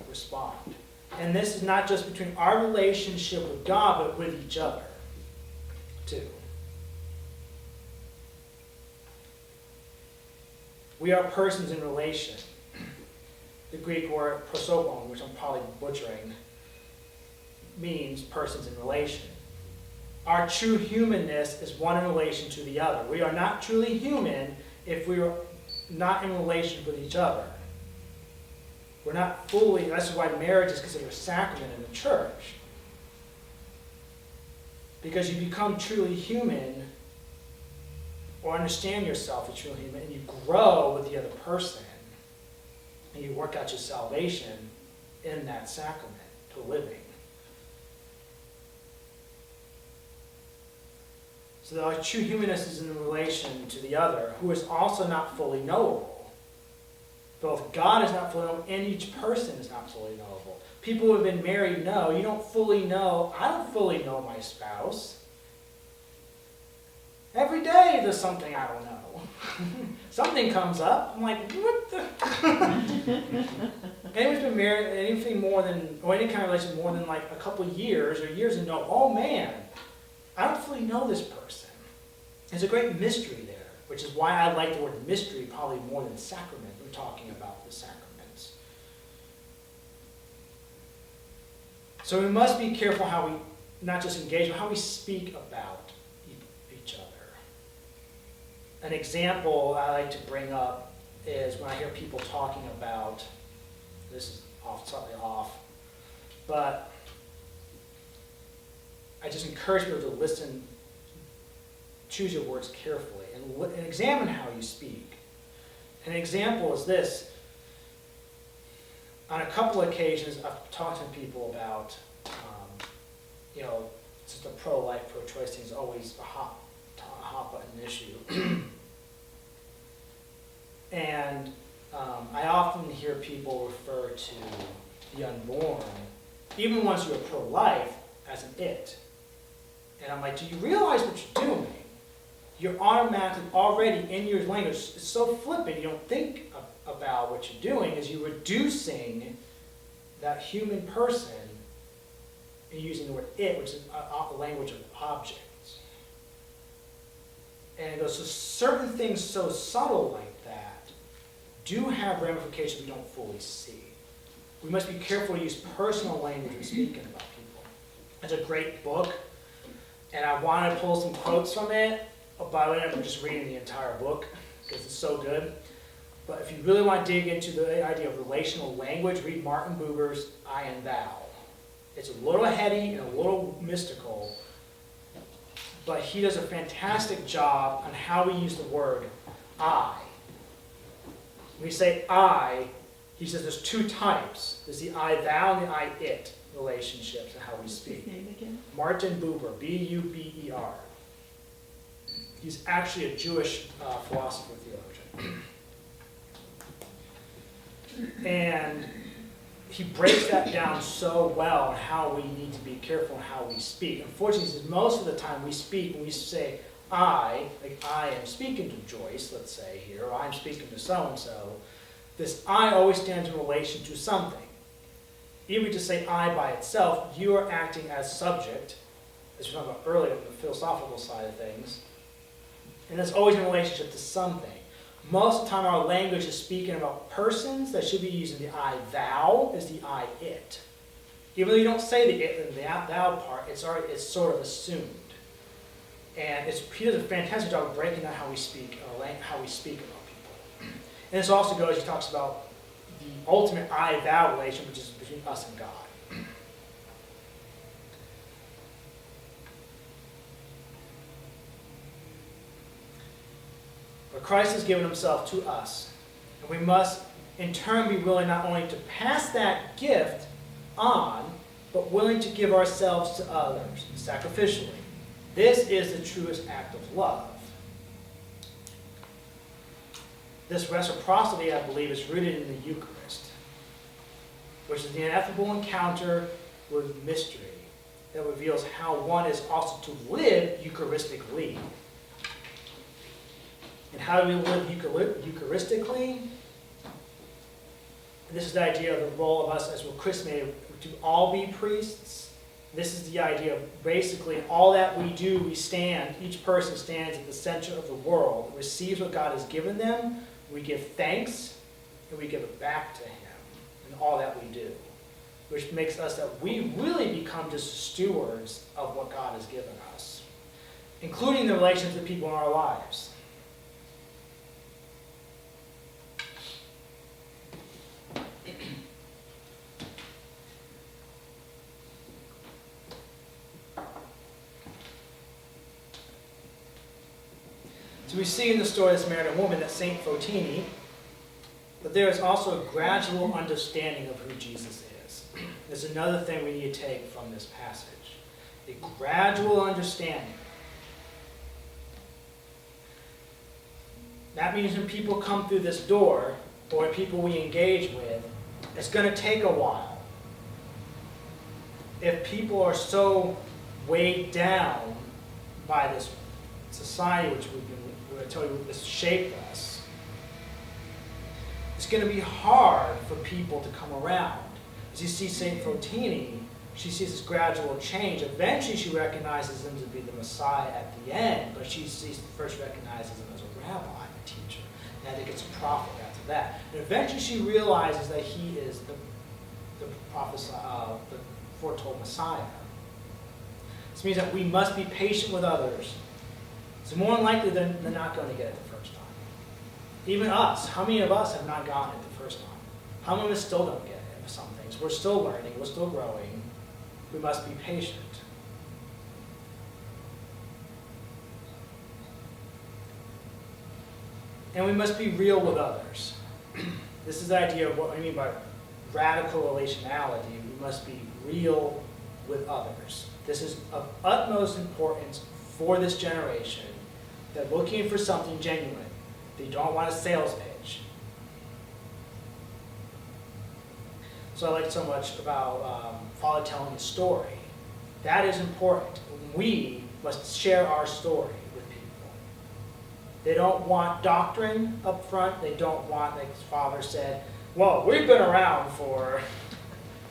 respond. And this is not just between our relationship with God, but with each other, too. We are persons in relation. The Greek word prosopon, which I'm probably butchering, means persons in relation. Our true humanness is one in relation to the other. We are not truly human if we are not in relation with each other. We're not fully, that's why marriage is considered a sacrament in the church. Because you become truly human, or understand yourself as truly human, and you grow with the other person, and you work out your salvation in that sacrament to living. So our true humanness is in relation to the other, who is also not fully knowable. Both God is not fully knowable, and each person is not fully knowable. People who have been married know, you don't fully know, I don't fully know my spouse. Every day there's something I don't know. Something comes up, I'm like, what the? Anyone's been married, anything more than, or any kind of relationship more than like a couple years or years and know, oh man, I don't fully know this person. There's a great mystery there, which is why I like the word mystery probably more than sacrament. We're talking about the sacraments. So we must be careful how we, not just engage, but how we speak about each other. An example I like to bring up is when I hear people talking about, this is slightly off, but I just encourage people to listen, choose your words carefully, and examine how you speak. An example is this. On a couple of occasions, I've talked to people about, just a pro-life, pro-choice thing is always a hot button issue. And I often hear people refer to the unborn, even once you're pro-life, as an it. And I'm like, do you realize what you're doing? You're automatically already in your language. It's so flippant. You don't think about what you're doing is you're reducing that human person and using the word it, which is a language of objects. And it goes, so certain things so subtle like that do have ramifications we don't fully see. We must be careful to use personal language when speaking about people. It's a great book, and I wanted to pull some quotes from it, but I ended up just reading the entire book because it's so good. But if you really want to dig into the idea of relational language, read Martin Buber's I and Thou. It's a little heady and a little mystical, but he does a fantastic job on how we use the word I. When we say I, he says there's two types. There's the I, thou, and the I, it relationships and how we speak. His name again? Martin Buber, B-U-B-E-R. He's actually a Jewish philosopher theologian. And he breaks that down so well on how we need to be careful in how we speak. Unfortunately, he says most of the time we speak, when we say I, like I am speaking to Joyce, let's say here, or I'm speaking to so-and-so, this I always stands in relation to something. Even if we just say I by itself, you are acting as subject, as we talked about earlier, the philosophical side of things, and it's always in relationship to something. Most of the time our language is speaking about persons that should be using the I, thou is the I, it. Even though you don't say the it and the thou part, it's sort of assumed. And he does a fantastic job of breaking down how we speak about people. And this also goes, he talks about the ultimate I-thou relation, which is between us and God. But Christ has given himself to us. And we must, in turn, be willing not only to pass that gift on, but willing to give ourselves to others, sacrificially. This is the truest act of love. This reciprocity, I believe, is rooted in the Eucharist, which is the ineffable encounter with mystery that reveals how one is also to live Eucharistically. And how do we live Eucharistically? And this is the idea of the role of us as we're chrismated to all be priests. This is the idea of basically all that we do, we stand, each person stands at the center of the world, receives what God has given them, we give thanks, and we give it back to him in all that we do. Which makes us that we really become just stewards of what God has given us, including the relations with people in our lives. So we see in the story of the Samaritan woman that St. Fotini, that there is also a gradual understanding of who Jesus is. There's another thing we need to take from this passage. A gradual understanding. That means when people come through this door, or people we engage with, it's going to take a while. If people are so weighed down by this society which I tell you, this shaped us, it's going to be hard for people to come around. As you see St. Fotini, she sees this gradual change. Eventually she recognizes him to be the Messiah at the end, but she first recognizes him as a rabbi, a teacher, and I think it's a prophet after that. And eventually she realizes that he is the foretold Messiah. This means that we must be patient with others. So more than likely they're not going to get it the first time. Even us. How many of us have not gotten it the first time? How many of us still don't get it for some things? We're still learning. We're still growing. We must be patient. And we must be real with others. This is the idea of what I mean by radical relationality. We must be real with others. This is of utmost importance for this generation. They're looking for something genuine. They don't want a sales pitch. So I like so much about Father telling a story. That is important. We must share our story with people. They don't want doctrine up front. They don't want, like his father said, well, we've been around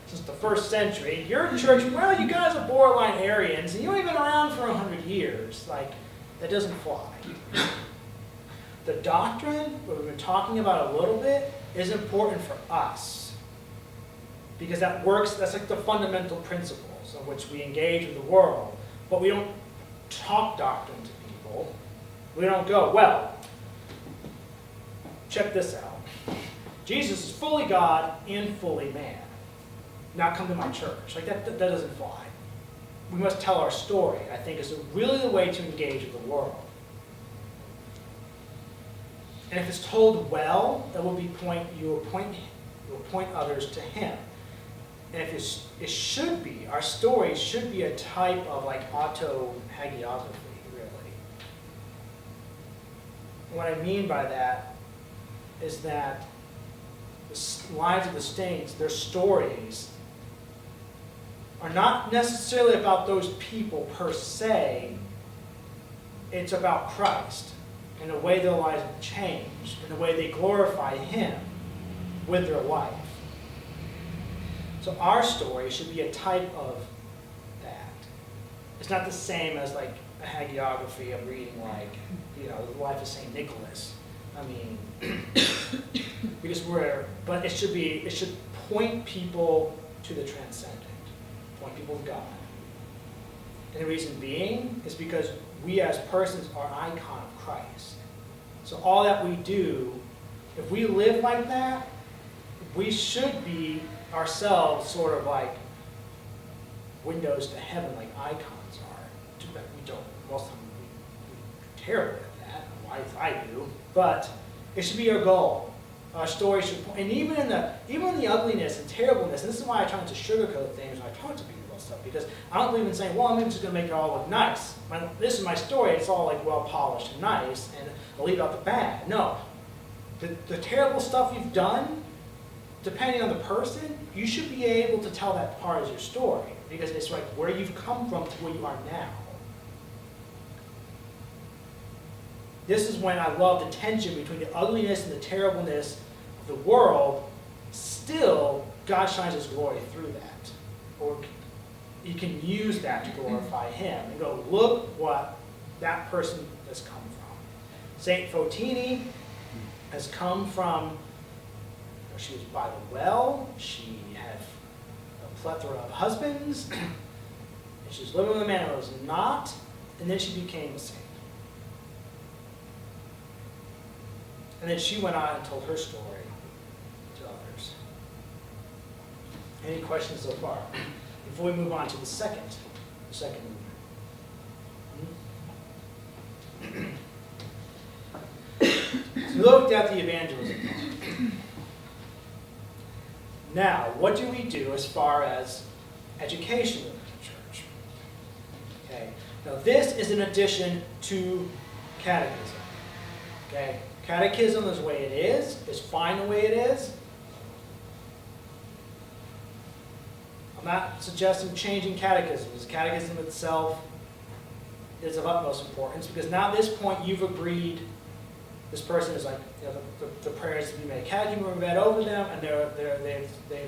since the first century. Your church, well, you guys are borderline Arians, and you've only been around for 100 years. Like, that doesn't fly. The doctrine, what we've been talking about a little bit, is important for us. because that works, that's like the fundamental principles on which we engage with the world. But we don't talk doctrine to people. We don't go, well, check this out. Jesus is fully God and fully man. Now come to my church. Like that doesn't fly. We must tell our story, I think, is really the way to engage with the world. And if it's told well, that will you will point others to him. And if it should be, our story should be a type of like auto-hagiography, really. What I mean by that is that the lives of the saints, their stories, are not necessarily about those people per se. It's about Christ and the way their lives have changed and the way they glorify him with their life. So our story should be a type of that. It's not the same as like a hagiography of reading like, the life of St. Nicholas. I mean, but it should point people to the transcendent, point people to God. And the reason being is because we as persons are an icon of Christ. So all that we do, if we live like that, we should be ourselves sort of like windows to heaven, like icons are. Too bad we don't. Most of the time we're terrible at that. I do. But it should be our goal. Our story should, and even in the ugliness and terribleness, and this is why I try not to sugarcoat things when I talk to people about stuff, because I don't believe in saying, well, I'm just going to make it all look nice. This is my story. It's all like well polished and nice, and I'll leave out the bad. No. The terrible stuff you've done, depending on the person, you should be able to tell that part as your story, because it's like where you've come from to where you are now. This is when I love the tension between the ugliness and the terribleness of the world. Still, God shines his glory through that. Or you can use that to glorify him and go, look what that person has come from. Saint Fotini has come from, she was by the well, she had a plethora of husbands, and she was living with a man who was not, and then she became a saint. And then she went on and told her story to others. Any questions so far? Before we move on to the second movement. So we looked at the evangelism. Now, what do we do as far as education within the church? Okay. Now, this is in addition to catechism. Okay. Catechism is the way it is. It's fine the way it is. I'm not suggesting changing catechism. Because catechism itself is of utmost importance, because now at this point you've agreed. This person is like, the prayers to be made. Catechism were read over them, and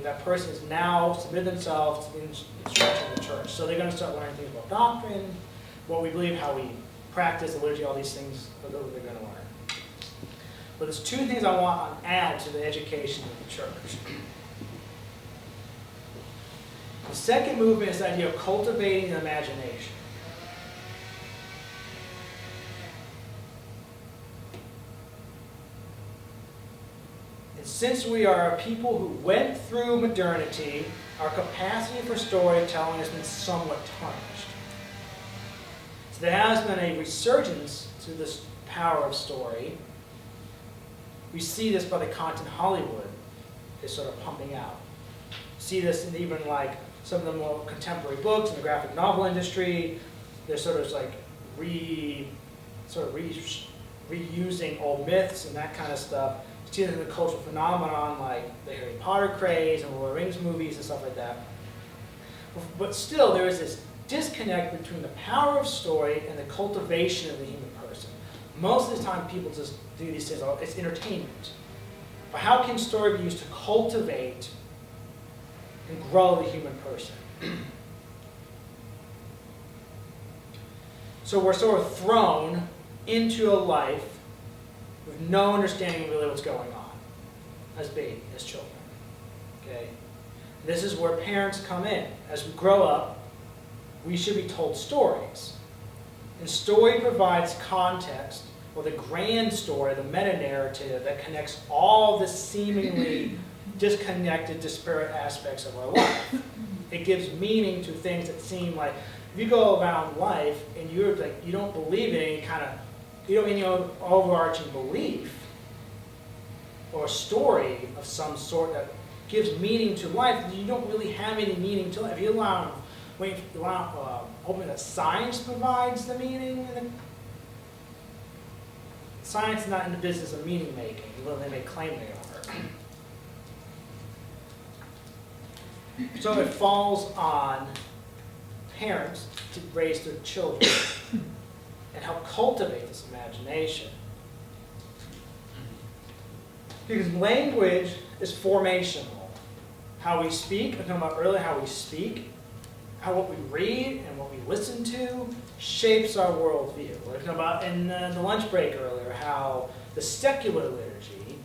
that person has now submitted themselves to the instruction of the church. So they're going to start learning things about doctrine, what we believe, how we practice the liturgy, all these things that they're going to learn. But there's two things I want to add to the education of the church. The second movement is the idea of cultivating the imagination. And since we are a people who went through modernity, our capacity for storytelling has been somewhat tarnished. So there has been a resurgence to this power of story. We see this by the content Hollywood is sort of pumping out. See this in even like some of the more contemporary books in the graphic novel industry. They're sort of like reusing old myths and that kind of stuff. See it in the cultural phenomenon like the Harry Potter craze and Lord of the Rings movies and stuff like that. But still, there is this disconnect between the power of story and the cultivation of the human person. Most of the time, people just do these things. It's entertainment. But how can story be used to cultivate and grow the human person? So we're sort of thrown into a life with no understanding of really what's going on as children. Okay? This is where parents come in. As we grow up, we should be told stories. And story provides context, or the grand story, the meta-narrative that connects all the seemingly disconnected, disparate aspects of our life. It gives meaning to things that seem like, if you go around life and you're like, you don't believe in any kind of, you don't have any overarching belief or story of some sort that gives meaning to life, you don't really have any meaning to life. If you hoping that science provides the meaning, and science is not in the business of meaning making, even though they may claim they are. So it falls on parents to raise their children and help cultivate this imagination. Because language is formational. How we speak, I was talking about earlier, how we speak, how what we read and what we listen to shapes our worldview. We were talking about in the lunch break earlier, how the secular liturgy,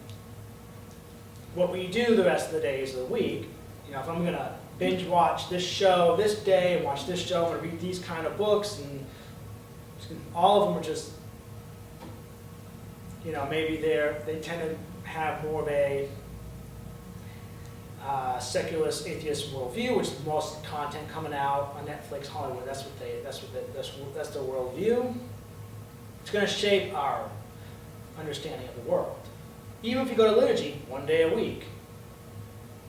what we do the rest of the days of the week, you know, if I'm going to binge watch this show this day and watch this show and read these kind of books, and all of them are just, you know, maybe they tend to have more of a secularist, atheist worldview, which is most content coming out on Netflix, Hollywood. That's their worldview. It's going to shape our understanding of the world. Even if you go to liturgy 1 day a week,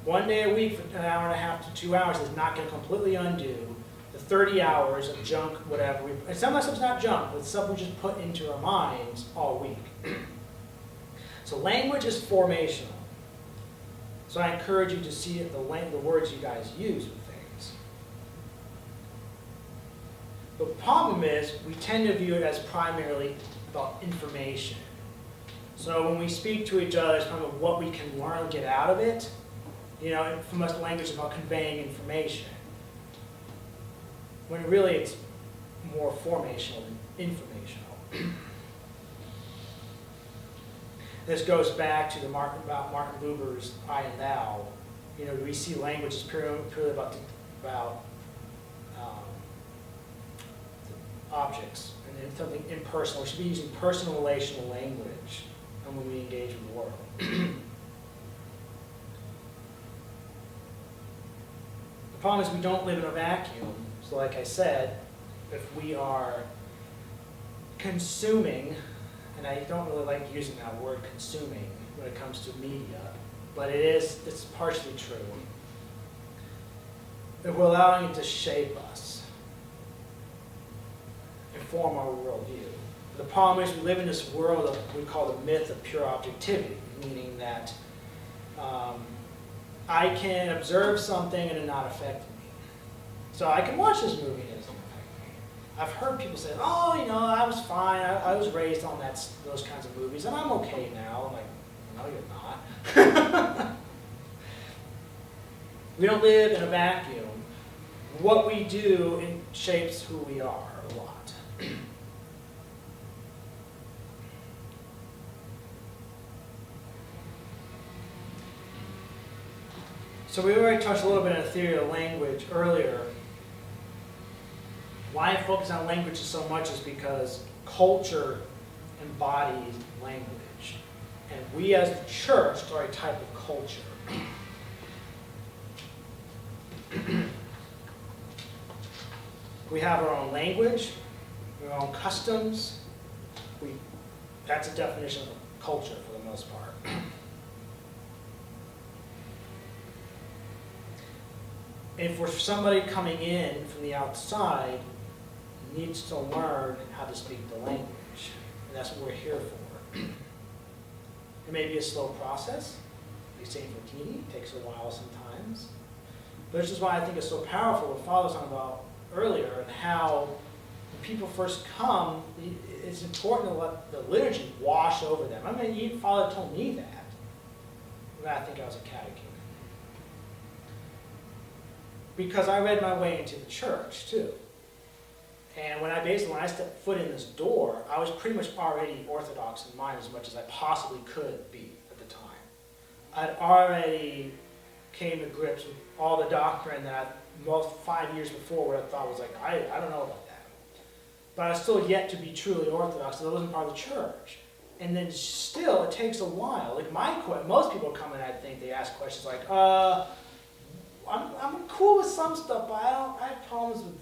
1 day a week for an hour and a half to 2 hours is not going to completely undo the 30 hours of junk, whatever. And sometimes it's not junk, but it's stuff we just put into our minds all week. So language is formational. So I encourage you to see the words you guys use with things. The problem is we tend to view it as primarily about information. So when we speak to each other, it's kind of what we can learn and get out of it. You know, and from us, language is about conveying information. When really it's more formational than informational. This goes back to the Martin Buber's I and Thou. You know, we see language as purely about objects and something impersonal. We should be using personal relational language when we engage with the world. The problem is we don't live in a vacuum. So like I said, if we are consuming, and I don't really like using that word consuming when it comes to media, but it's partially true. If we're allowing it to shape us, inform our worldview. The problem is we live in this world of what we call the myth of pure objectivity, meaning that I can observe something and it not affect me. So I can watch this movie and it doesn't affect me. I've heard people say, oh, you know, I was fine. I was raised on those kinds of movies, and I'm okay now. I'm like, no, you're not. We don't live in a vacuum. What we do shapes who we are a lot. So we already touched a little bit on the theory of language earlier. Why I focus on language so much is because culture embodies language. And we as the church are a type of culture. We have our own language, our own customs. That's a definition of culture for the most part. And for somebody coming in from the outside, needs to learn how to speak the language. And that's what we're here for. It may be a slow process. Like St. Fortini, it takes a while sometimes. But this is why I think it's so powerful what Father was talking about earlier, and how when people first come, it's important to let the liturgy wash over them. I mean, Father told me that when I think I was a catechumen. Because I read my way into the church, too. And when I stepped foot in this door, I was pretty much already Orthodox in mind as much as I possibly could be at the time. I'd already came to grips with all the doctrine that most 5 years before what I thought was like, I don't know about that. But I was still yet to be truly Orthodox, so I wasn't part of the church. And then still, it takes a while. Like most people come in, I think, they ask questions like, I'm cool with some stuff, but I have problems with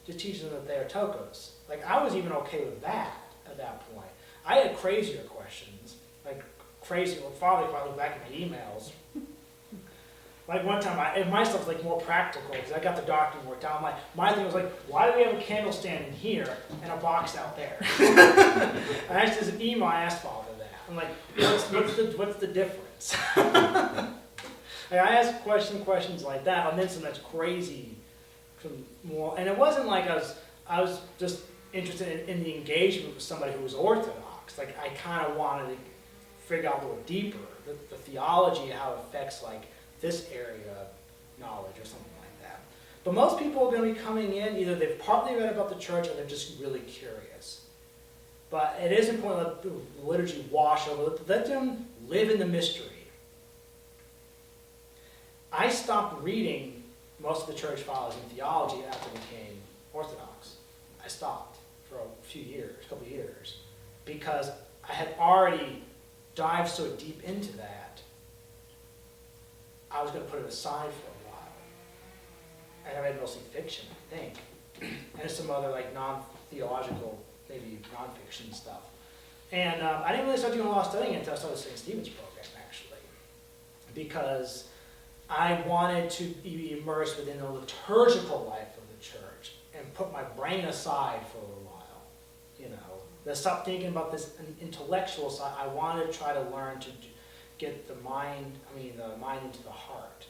the teaching that they are Tokos. Like, I was even okay with that at that point. I had crazier questions, like crazy, well, Father, if I look back at my emails. Like one time, my stuff's like more practical, because I got the doctrine worked out. My thing was like, why do we have a candle stand in here and a box out there? And actually, there's an email I asked Father that. I'm like, what's the difference? Like, I asked questions like that, and then some that's crazy. And it wasn't like I was just interested in the engagement with somebody who was Orthodox. Like, I kind of wanted to figure out a little deeper, the theology, how it affects like this area of knowledge or something like that. But most people are going to be coming in, either they've partly read about the church or they're just really curious. But it is important to let the liturgy wash over, let them live in the mystery. I stopped reading most of the church fathers in theology after I became Orthodox. I stopped for a couple of years, because I had already dived so deep into that, I was going to put it aside for a while. And I read mostly fiction, I think, and some other like non-theological, maybe non-fiction stuff. And I didn't really start doing a lot of studying until I started the St. Stephen's program, actually, because I wanted to be immersed within the liturgical life of the church and put my brain aside for a little while, you know. Stop thinking about this intellectual side. I wanted to try to learn to get the mind into the heart.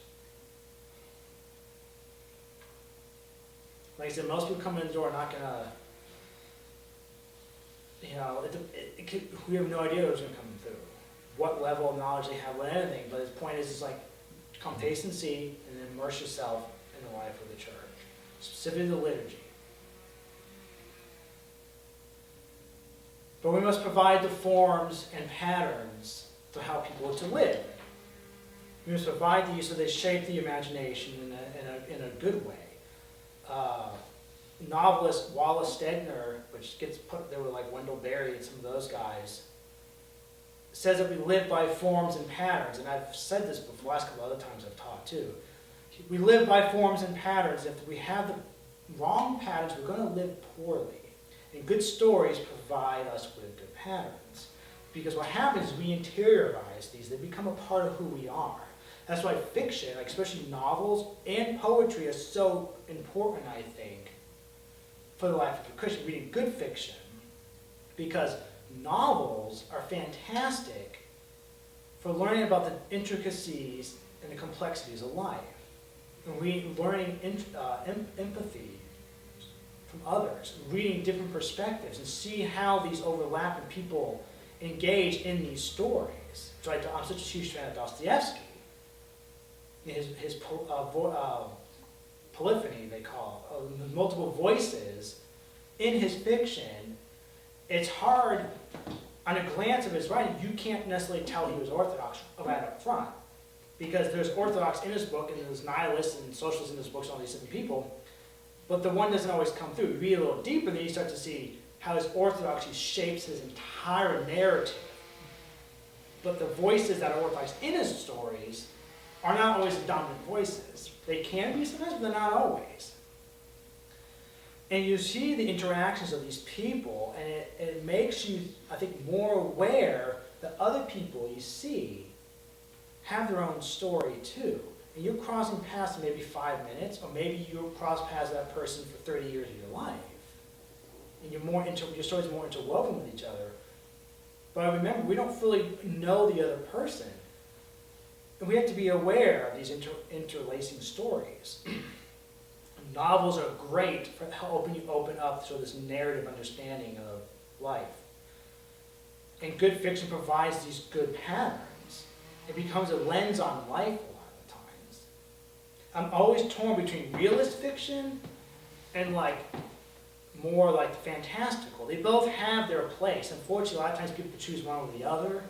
Like I said, most people coming in the door are not gonna, you know, we have no idea who's gonna come through, what level of knowledge they have, what anything. But his point is like, come taste and see, and then immerse yourself in the life of the church, specifically the liturgy. But we must provide the forms and patterns to how people are to live. We must provide these so they shape the imagination in a good way. Novelist Wallace Stegner, which gets put there with like Wendell Berry and some of those guys, says that we live by forms and patterns, and I've said this before, last couple other times I've taught too. We live by forms and patterns. If we have the wrong patterns, we're going to live poorly. And good stories provide us with good patterns. Because what happens is we interiorize these, they become a part of who we are. That's why fiction, like especially novels and poetry, are so important, I think, for the life of a Christian. Reading good fiction, because novels are fantastic for learning about the intricacies and the complexities of life. And learning empathy from others, reading different perspectives, and see how these overlap and people engage in these stories. So I'm such a huge fan of Dostoevsky. His polyphony, they call it, multiple voices in his fiction. It's hard, on a glance of his writing, you can't necessarily tell he was Orthodox right up front. Because there's Orthodox in his book, and there's nihilists and socialists in his books, and all these different people. But the one doesn't always come through. You read a little deeper, then you start to see how his orthodoxy shapes his entire narrative. But the voices that are Orthodox in his stories are not always the dominant voices. They can be sometimes, but they're not always. And you see the interactions of these people, and it makes you, I think, more aware that other people you see have their own story too. And you're crossing paths in maybe 5 minutes, or maybe you cross paths with that person for 30 years of your life. And your stories are more interwoven with each other. But remember, we don't fully know the other person. And we have to be aware of these interlacing stories. Novels are great for helping you open up to this narrative understanding of life. And good fiction provides these good patterns. It becomes a lens on life a lot of times. I'm always torn between realist fiction and more like fantastical. They both have their place. Unfortunately, a lot of times people choose one over the other.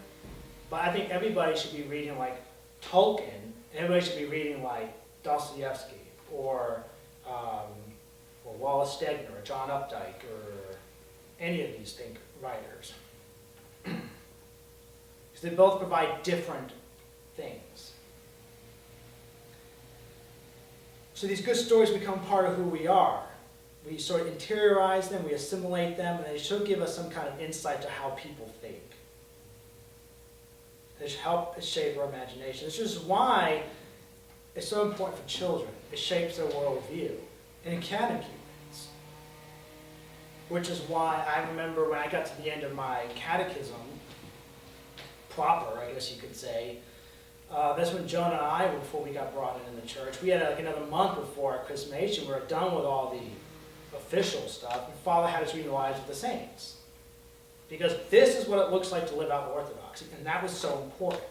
But I think everybody should be reading like Tolkien Everybody should be reading like Dostoevsky or Wallace Stegner or John Updike or any of these writers. Because they both provide different things. So these good stories become part of who we are. We sort of interiorize them, we assimilate them, and they should give us some kind of insight to how people think. They should help shape our imagination. This is why it's so important for children. It shapes their worldview. And it can influence. Which is why I remember when I got to the end of my catechism, proper, I guess you could say, that's when Joan and I, before we got brought in the church, we had like another month before our chrismation. We were done with all the official stuff, and Father had us read the lives of the saints. Because this is what it looks like to live out Orthodoxy, and that was so important.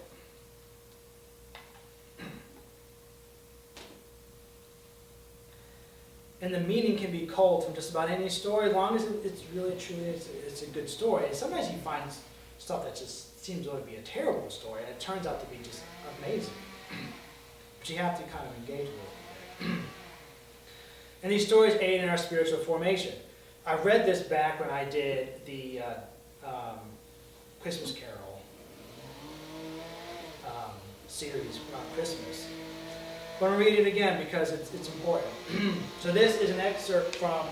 And the meaning can be culled from just about any story, as long as it's really truly it's a good story. And sometimes you find stuff that just seems to be a terrible story, and it turns out to be just amazing. But you have to kind of engage with it. And these stories aid in our spiritual formation. I read this back when I did the Christmas Carol series around Christmas. I'm going to read it again because it's important. So this is an excerpt from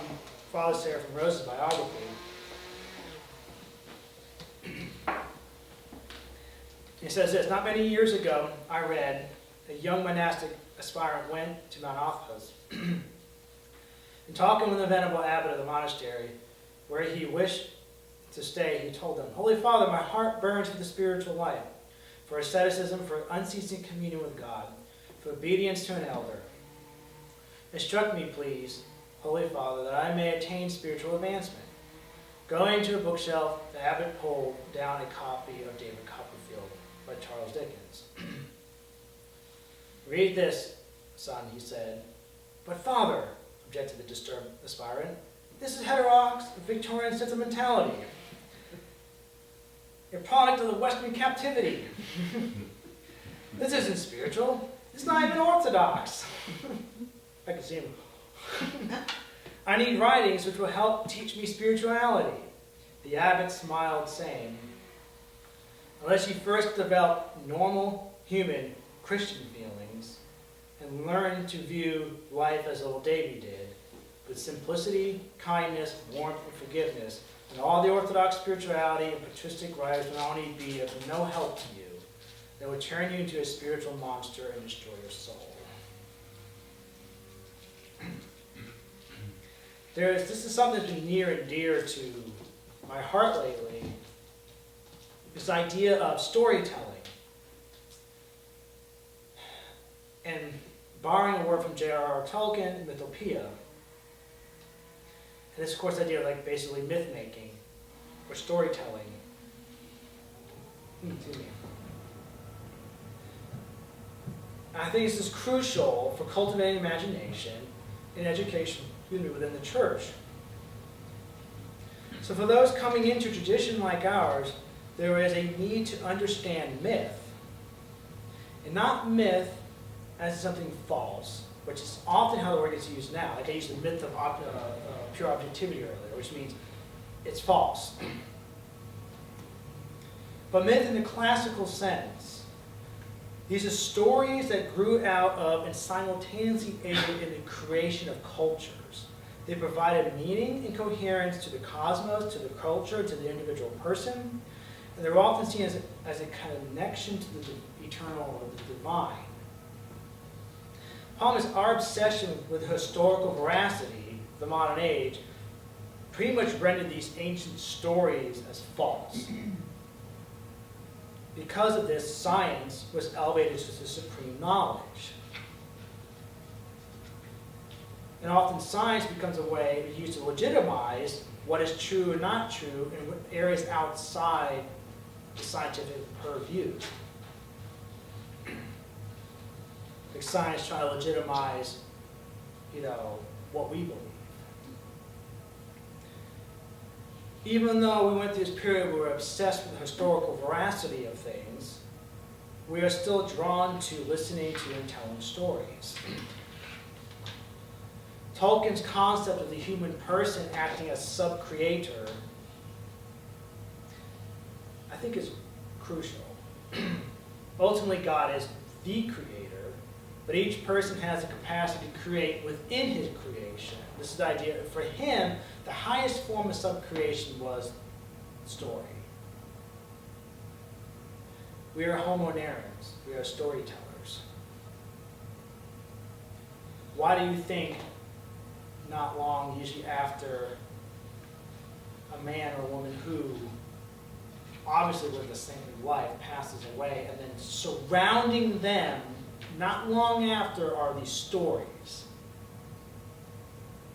Father Seraphim Rose's biography. He says this: not many years ago, I read, a young monastic aspirant went to Mount Athos. In talking with the venerable abbot of the monastery, where he wished to stay, he told them, "Holy Father, my heart burns for the spiritual life, for asceticism, for unceasing communion with God, for obedience to an elder. Instruct me, please, Holy Father, that I may attain spiritual advancement." Going to a bookshelf, the abbot pulled down a copy of David Copperfield by Charles Dickens. "Read this, son," he said. "But Father," objected the disturbed aspirant, "this is heterodox Victorian sentimentality, a product of the Western captivity. This isn't spiritual. It's not even orthodox." I can see him. "I need writings which will help teach me spirituality." The abbot smiled, saying, "Unless you first develop normal, human, Christian feelings and learn to view life as little Davy did, with simplicity, kindness, warmth, and forgiveness, and all the orthodox spirituality and patristic writers will only be of no help to you. They will turn you into a spiritual monster and destroy your soul." This is something that's been near and dear to my heart lately, this idea of storytelling. And borrowing a word from J.R.R. Tolkien, mythopoeia. And this, of course, idea of like basically myth making or storytelling. Excuse me. And I think this is crucial for cultivating imagination in education within the church. So for those coming into a tradition like ours, there is a need to understand myth. And not myth as something false, which is often how the word gets used now. Like I used the myth of pure objectivity earlier, which means it's false. But myth in the classical sense. These are stories that grew out of and simultaneously aided in the creation of cultures. They provided meaning and coherence to the cosmos, to the culture, to the individual person, and they're often seen as a connection to the eternal or the divine. The problem is our obsession with historical veracity of the modern age pretty much rendered these ancient stories as false. Because of this, science was elevated to the supreme knowledge. And often science becomes a way used to legitimize what is true and not true in areas outside the scientific purview. Like science trying to legitimize, what we believe. Even though we went through this period where we were obsessed with the historical veracity of things, we are still drawn to listening to and telling stories. Tolkien's concept of the human person acting as sub-creator, I think, is crucial. Ultimately, God is the creator, but each person has the capacity to create within his creation. This is the idea. For him, the highest form of sub-creation was story. We are homo narrans. We are storytellers. Why do you think not long, usually after a man or a woman who obviously lived a saintly life passes away, and then surrounding them, not long after, are these stories?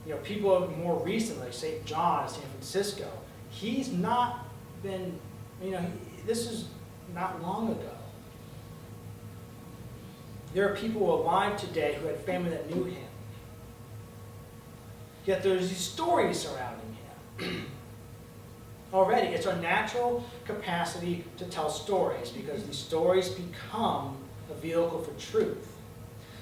You know, people more recently, St. John in San Francisco, he's not been, this is not long ago. There are people alive today who had family that knew him. Yet there's these stories surrounding him. Already, it's our natural capacity to tell stories because these stories become a vehicle for truth.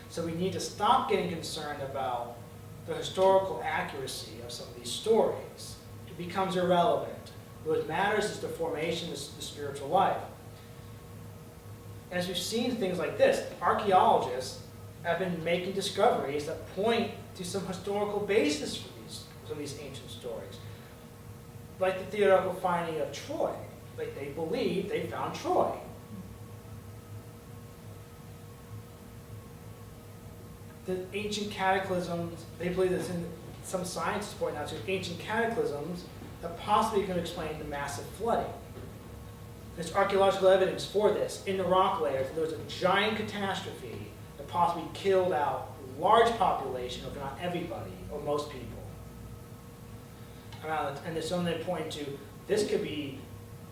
So we need to stop getting concerned about the historical accuracy of some of these stories. It becomes irrelevant. What matters is the formation of the spiritual life. As we've seen things like this, archaeologists have been making discoveries that point to some historical basis for some of these ancient stories. Like the theological finding of Troy. Like they believe they found Troy. The ancient cataclysms, they believe this in some scientists point out to ancient cataclysms that possibly can explain the massive flooding. There's archaeological evidence for this. In the rock layers, there was a giant catastrophe that possibly killed out a large population, if not everybody, or most people. And there's something they point to, this could be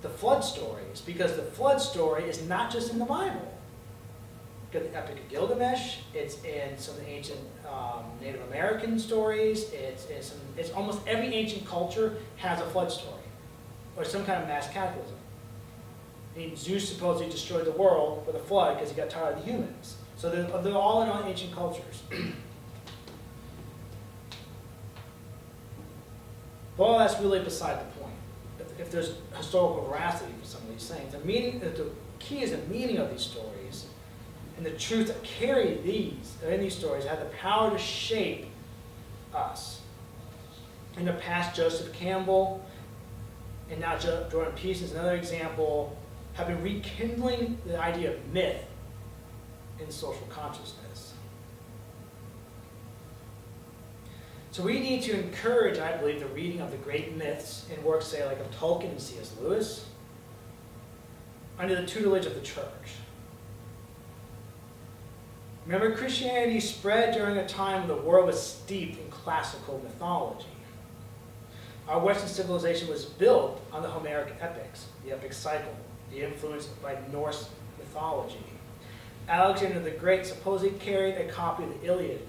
the flood stories, because the flood story is not just in the Bible. You've got the Epic of Gilgamesh, it's in some of the ancient Native American stories, it's almost every ancient culture has a flood story, or some kind of mass cataclysm. I mean, Zeus supposedly destroyed the world with a flood because he got tired of the humans. So they're all in all ancient cultures. But all that's really beside the point. If there's historical veracity for some of these things, the key is the meaning of these stories and the truth that carry in these stories have the power to shape us. In the past, Joseph Campbell and now Jordan Peterson is another example, have been rekindling the idea of myth in social consciousness. So we need to encourage, I believe, the reading of the great myths in works, say, like of Tolkien and C.S. Lewis, under the tutelage of the church. Remember, Christianity spread during a time when the world was steeped in classical mythology. Our Western civilization was built on the Homeric epics, the epic cycle, the influence by Norse mythology. Alexander the Great supposedly carried a copy of the Iliad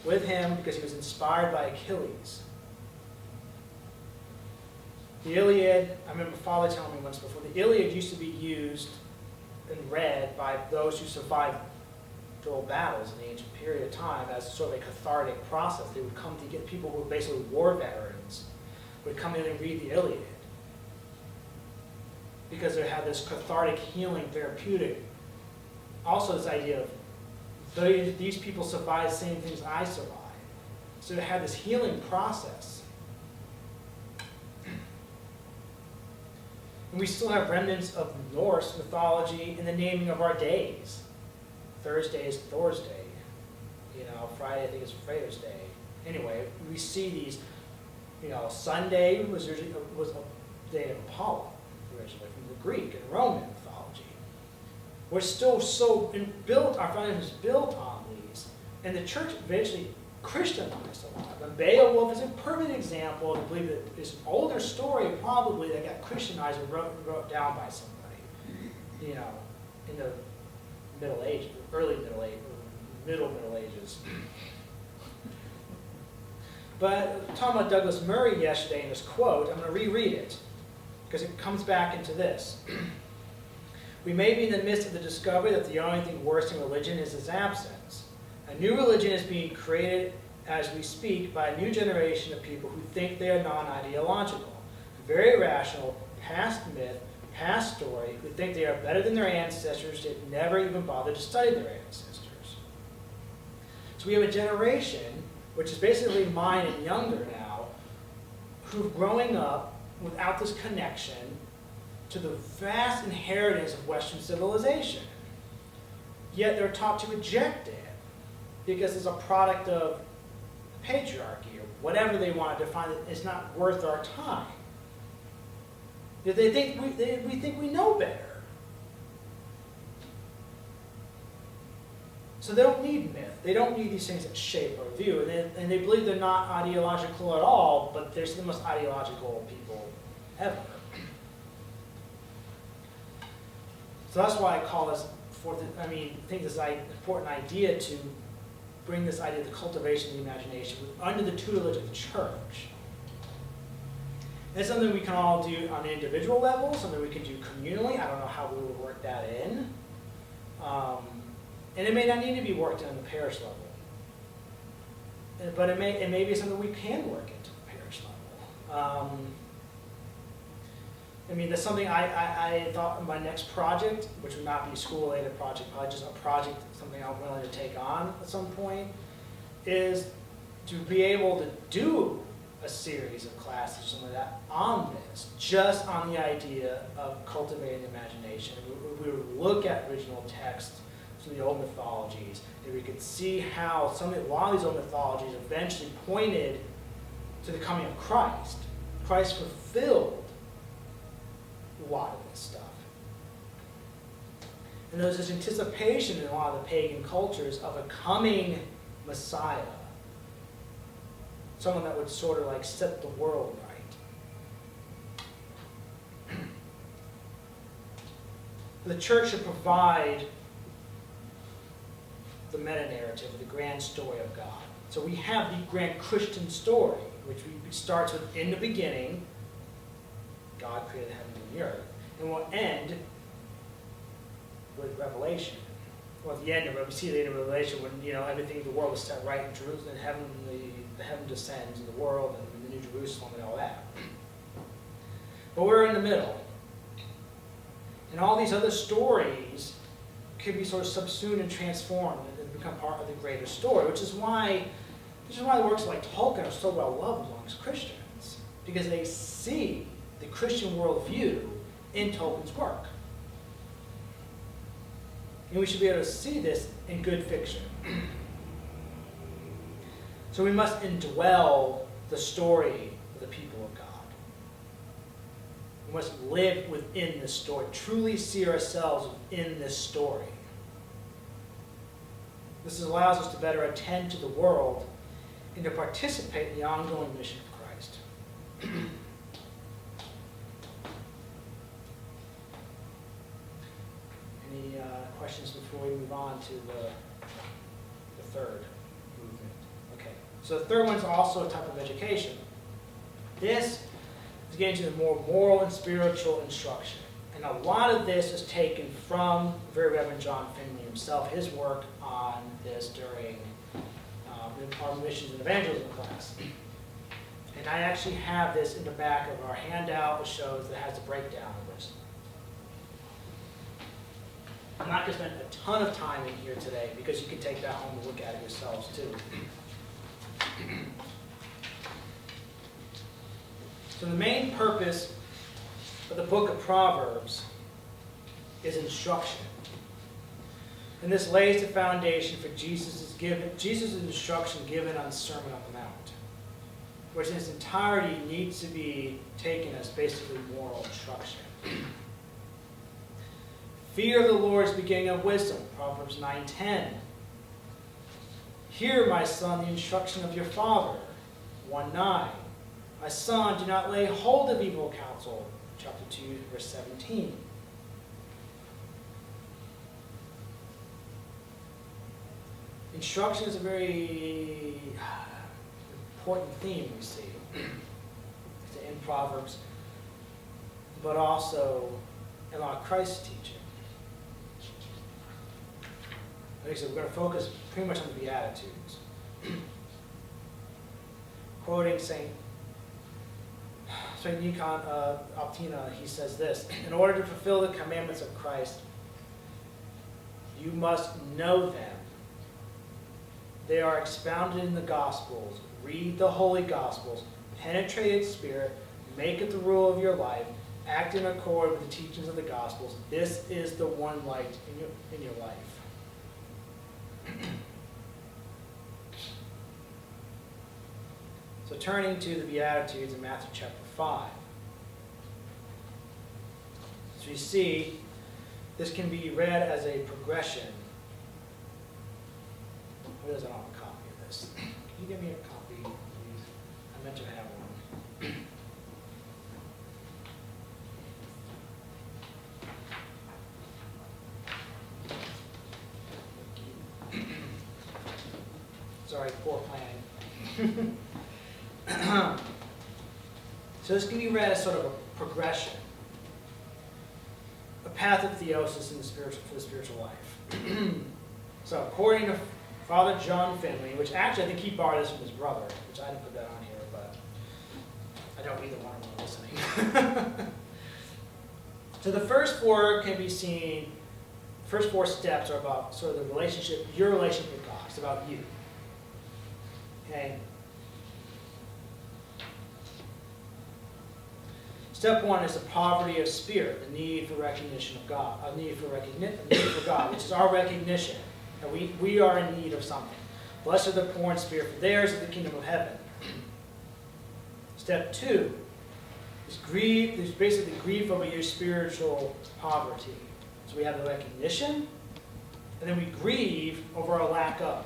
with him because he was inspired by Achilles. The Iliad, I remember Father telling me once before, the Iliad used to be used and read by those who survived dual battles in the ancient period of time as sort of a cathartic process. They would come to get people who were basically war veterans, would come in and read the Iliad because they had this cathartic, healing, therapeutic. Also this idea of these people survived the same things I survived. So they had this healing process. And we still have remnants of Norse mythology in the naming of our days. Thursday is Thor's Day. Friday I think is Freya's Day. Anyway, we see these. Sunday was usually a day of Apollo, originally from the Greek and Roman mythology. We're still our foundation is built on these, and the church eventually Christianized a lot. And Beowulf is a perfect example. I believe that this older story probably that got Christianized and wrote down by somebody, in the Middle Ages, early Middle Age, or Middle Ages. But talking about Douglas Murray yesterday in this quote, I'm going to reread it because it comes back into this. We may be in the midst of the discovery that the only thing worse than religion is its absence. A new religion is being created as we speak by a new generation of people who think they are non-ideological, very rational, past myth, past story, who think they are better than their ancestors, yet never even bothered to study their ancestors. So we have a generation, which is basically mine and younger now, who've growing up without this connection to the vast inheritance of Western civilization. Yet they're taught to reject it because it's a product of patriarchy or whatever they want to define it. It's not worth our time. They think we think we know better. So they don't need myth. They don't need these things that shape our view. And they believe they're not ideological at all, but they're the most ideological people ever. So that's why I call this, think this important idea to bring this idea of the cultivation of the imagination under the tutelage of the church. And it's something we can all do on an individual level, something we can do communally. I don't know how we would work that in. And it may not need to be worked in on the parish level. But it may be something we can work into the parish level. That's something I thought my next project, which would not be a school-related project, probably just a project, something I'm willing to take on at some point, is to be able to do a series of classes or something like that on this, just on the idea of cultivating the imagination. We would look at original texts, so the old mythologies, and we could see how a lot of these old mythologies eventually pointed to the coming of Christ. Christ fulfilled a lot of this stuff. And there's this anticipation in a lot of the pagan cultures of a coming Messiah. Someone that would sort of like set the world right. The church should provide the meta-narrative, the grand story of God. So we have the grand Christian story, which starts with, in the beginning, God created heaven and the earth, and will end with Revelation. Well, at the end of it, we see the end of Revelation when everything in the world is set right in Jerusalem, and heaven, the heaven descends in the world, and the New Jerusalem, and all that. But we're in the middle, and all these other stories can be sort of subsumed and transformed and become part of the greater story, which is why works like Tolkien are so well loved amongst Christians, because they see the Christian worldview in Tolkien's work. And we should be able to see this in good fiction. So we must indwell the story of the people of God. We must live within this story, truly see ourselves within this story. This allows us to better attend to the world and to participate in the ongoing mission of Christ. Any questions before we move on to the third movement? Okay, so the third one is also a type of education. This is getting to the more moral and spiritual instruction. And a lot of this is taken from very Reverend John Fannin himself, his work on this during our missions and evangelism class. And I actually have this in the back of our handout, which shows that has a breakdown of this. I'm not going to spend a ton of time in here today because you can take that home and look at it yourselves too. So the main purpose of the book of Proverbs is instruction. And this lays the foundation for Jesus' instruction given on the Sermon on the Mount, which in its entirety needs to be taken as basically moral instruction. Fear of the Lord is the beginning of wisdom, Proverbs 9:10. Hear, my son, the instruction of your father, 1:9. My son, do not lay hold of evil counsel, chapter 2, verse 17. Instruction is a very important theme we see in Proverbs, but also in a lot of Christ's teaching. Like I said, we're going to focus pretty much on the Beatitudes. Quoting St. Nikon Optina, he says this: in order to fulfill the commandments of Christ, you must know them. They are expounded in the Gospels. Read the Holy Gospels, penetrate its spirit, make it the rule of your life, act in accord with the teachings of the Gospels. This is the one light in your life. So turning to the Beatitudes in Matthew chapter 5. As we see, this can be read as a progression. Who doesn't have a copy of this? Can you give me a copy, please? I meant to have one. Sorry, poor planning. So this can be read as sort of a progression, a path of theosis in the for the spiritual life. So according to Father John Fannin, which actually I think he borrowed this from his brother, which I didn't put that on here, but I don't either one of them listening. So the first four can be seen, first four steps are about sort of the relationship, your relationship with God. It's about you. Okay? Step one is the poverty of spirit, the need for recognition of God, a need for God, which is our recognition that we are in need of something. Blessed are the poor in spirit, for theirs is the kingdom of heaven. Step two is grief. There's basically grief over your spiritual poverty. So we have the recognition, and then we grieve over our lack of.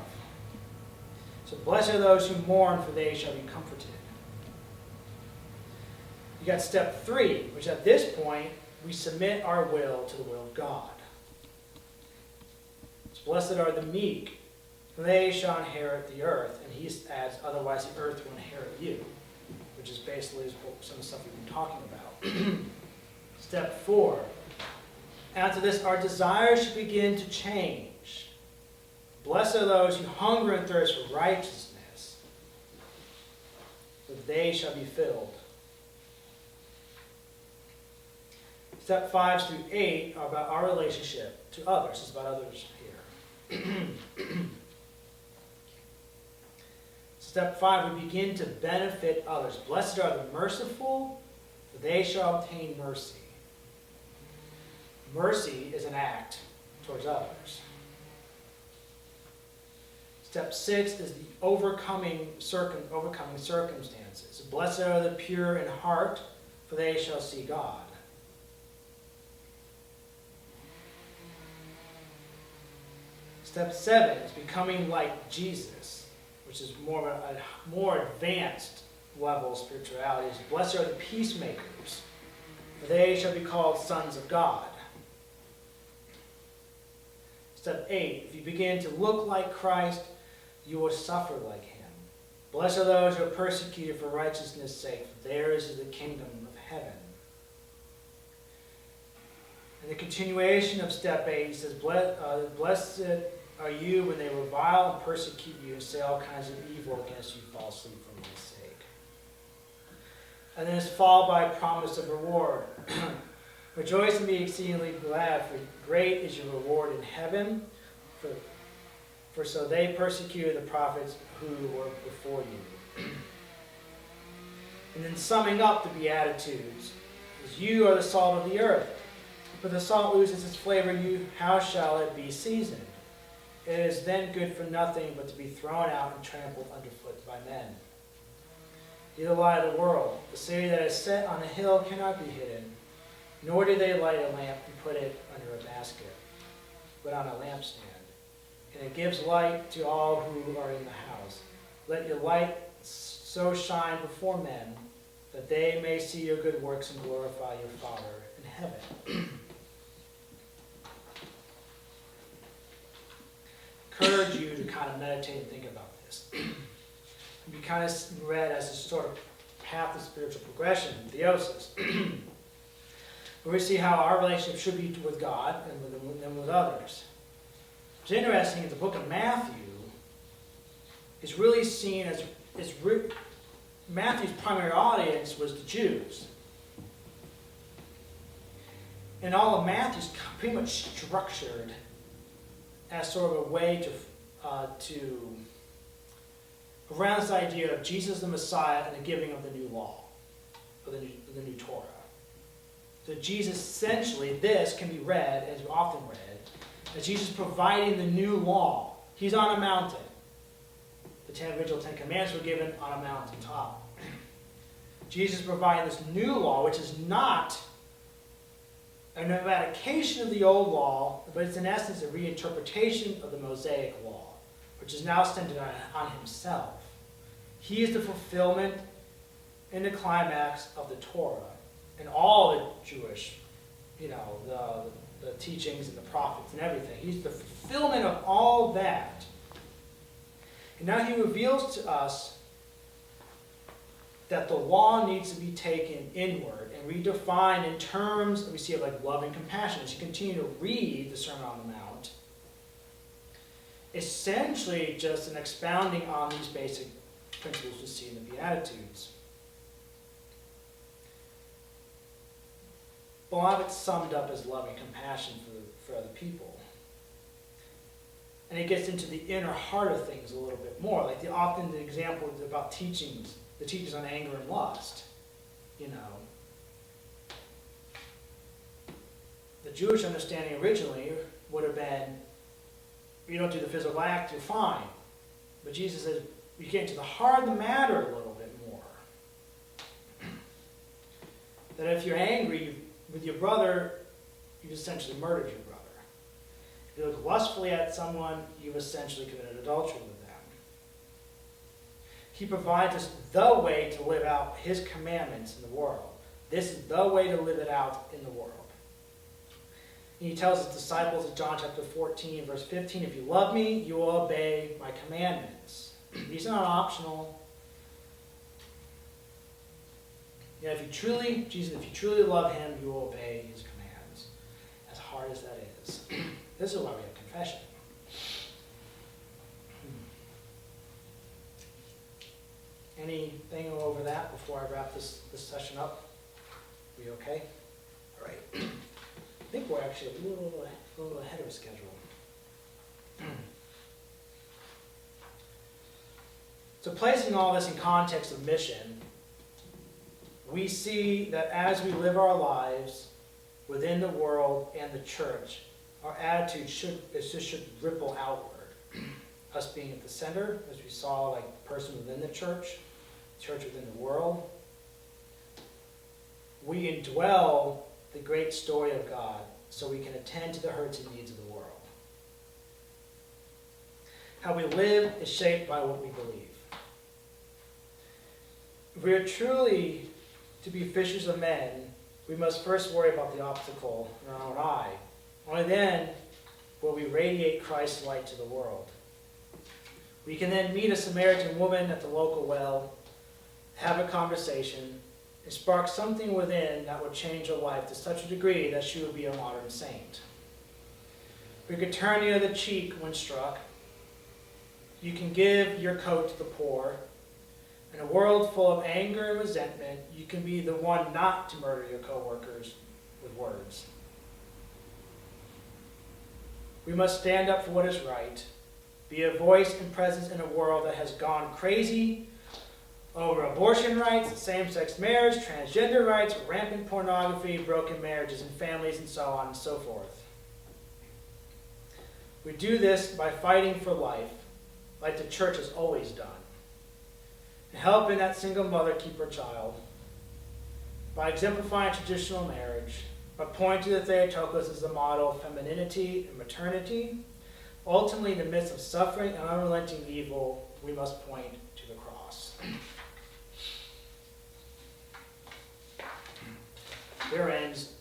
So blessed are those who mourn, for they shall be comforted. You got step three, which at this point, we submit our will to the will of God. So blessed are the meek, for they shall inherit the earth. And he adds, otherwise the earth will inherit you, which is basically some of the stuff we've been talking about. Step four, after this, our desires should begin to change. Blessed are those who hunger and thirst for righteousness, for they shall be filled. Step 5 through 8 are about our relationship to others. It's about others here. Step 5, we begin to benefit others. Blessed are the merciful, for they shall obtain mercy. Mercy is an act towards others. Step 6 is the overcoming circumstances. Blessed are the pure in heart, for they shall see God. Step 7 is becoming like Jesus, which is more advanced level of spirituality. Blessed are the peacemakers, for they shall be called sons of God. Step 8, if you begin to look like Christ, you will suffer like him. Blessed are those who are persecuted for righteousness' sake, for theirs is the kingdom of heaven. In the continuation of step 8, he says, blessed are you when they revile and persecute you and say all kinds of evil against you falsely for my sake. And then it's followed by a promise of reward. Rejoice and be exceedingly glad, for great is your reward in heaven. For so they persecuted the prophets who were before you. And then summing up the Beatitudes, is you are the salt of the earth. But the salt loses its flavor, how shall it be seasoned? It is then good for nothing but to be thrown out and trampled underfoot by men. You are the light of the world. The city that is set on a hill cannot be hidden, nor do they light a lamp and put it under a basket, but on a lampstand. And it gives light to all who are in the house. Let your light so shine before men that they may see your good works and glorify your Father in heaven. Encourage you to kind of meditate and think about this. And be kind of read as a sort of path of spiritual progression, theosis. Where we see how our relationship should be with God and with others. What's interesting is the book of Matthew is really seen as, Matthew's primary audience was the Jews. And all of Matthew's pretty much structured as sort of a way to around this idea of Jesus the Messiah and the giving of the new law, or the new Torah. So Jesus essentially, this can be read, as often read, as Jesus providing the new law. He's on a mountain. The original Ten Commandments were given on a mountaintop. Jesus providing this new law, which is not an eradication of the old law, but it's in essence a reinterpretation of the Mosaic law, which is now centered on himself. He is the fulfillment and the climax of the Torah and all the Jewish, the teachings and the prophets and everything. He's the fulfillment of all that. And now he reveals to us that the law needs to be taken inward and redefined in terms, we see it like love and compassion. As you continue to read the Sermon on the Mount, essentially just an expounding on these basic principles we see in the Beatitudes. But a lot of it's summed up as love and compassion for other people. And it gets into the inner heart of things a little bit more. Like often the example is about teachings, the teachings on anger and lust. The Jewish understanding originally would have been, you don't do the physical act, you're fine. But Jesus says, you get into the heart of the matter a little bit more. That if you're angry with your brother, you've essentially murdered your brother. If you look lustfully at someone, you've essentially committed adultery with them. He provides us the way to live out his commandments in the world. This is the way to live it out in the world. And he tells his disciples in John chapter 14, verse 15, if you love me, you will obey my commandments. These are not optional. If you truly love him, you will obey his commands, as hard as that is. This is why we have confession. Anything over that before I wrap this session up? We okay? All right. I think we're actually a little ahead of schedule. So placing all this in context of mission, we see that as we live our lives within the world and the church, our attitude should ripple outward. Us being at the center, as we saw, like the person within the church within the world. We indwell the great story of God so we can attend to the hurts and needs of the world. How we live is shaped by what we believe. If we are truly to be fishers of men, we must first worry about the obstacle in our own eye. Only then will we radiate Christ's light to the world. We can then meet a Samaritan woman at the local well, have a conversation, and spark something within that would change her life to such a degree that she would be a modern saint. We could turn the other cheek when struck. You can give your coat to the poor. In a world full of anger and resentment, you can be the one not to murder your coworkers with words. We must stand up for what is right, be a voice and presence in a world that has gone crazy over abortion rights, same-sex marriage, transgender rights, rampant pornography, broken marriages and families, and so on and so forth. We do this by fighting for life, like the church has always done. And helping that single mother keep her child, by exemplifying traditional marriage, by pointing to the Theotokos as the model of femininity and maternity. Ultimately, in the midst of suffering and unrelenting evil, we must point to the cross. There ends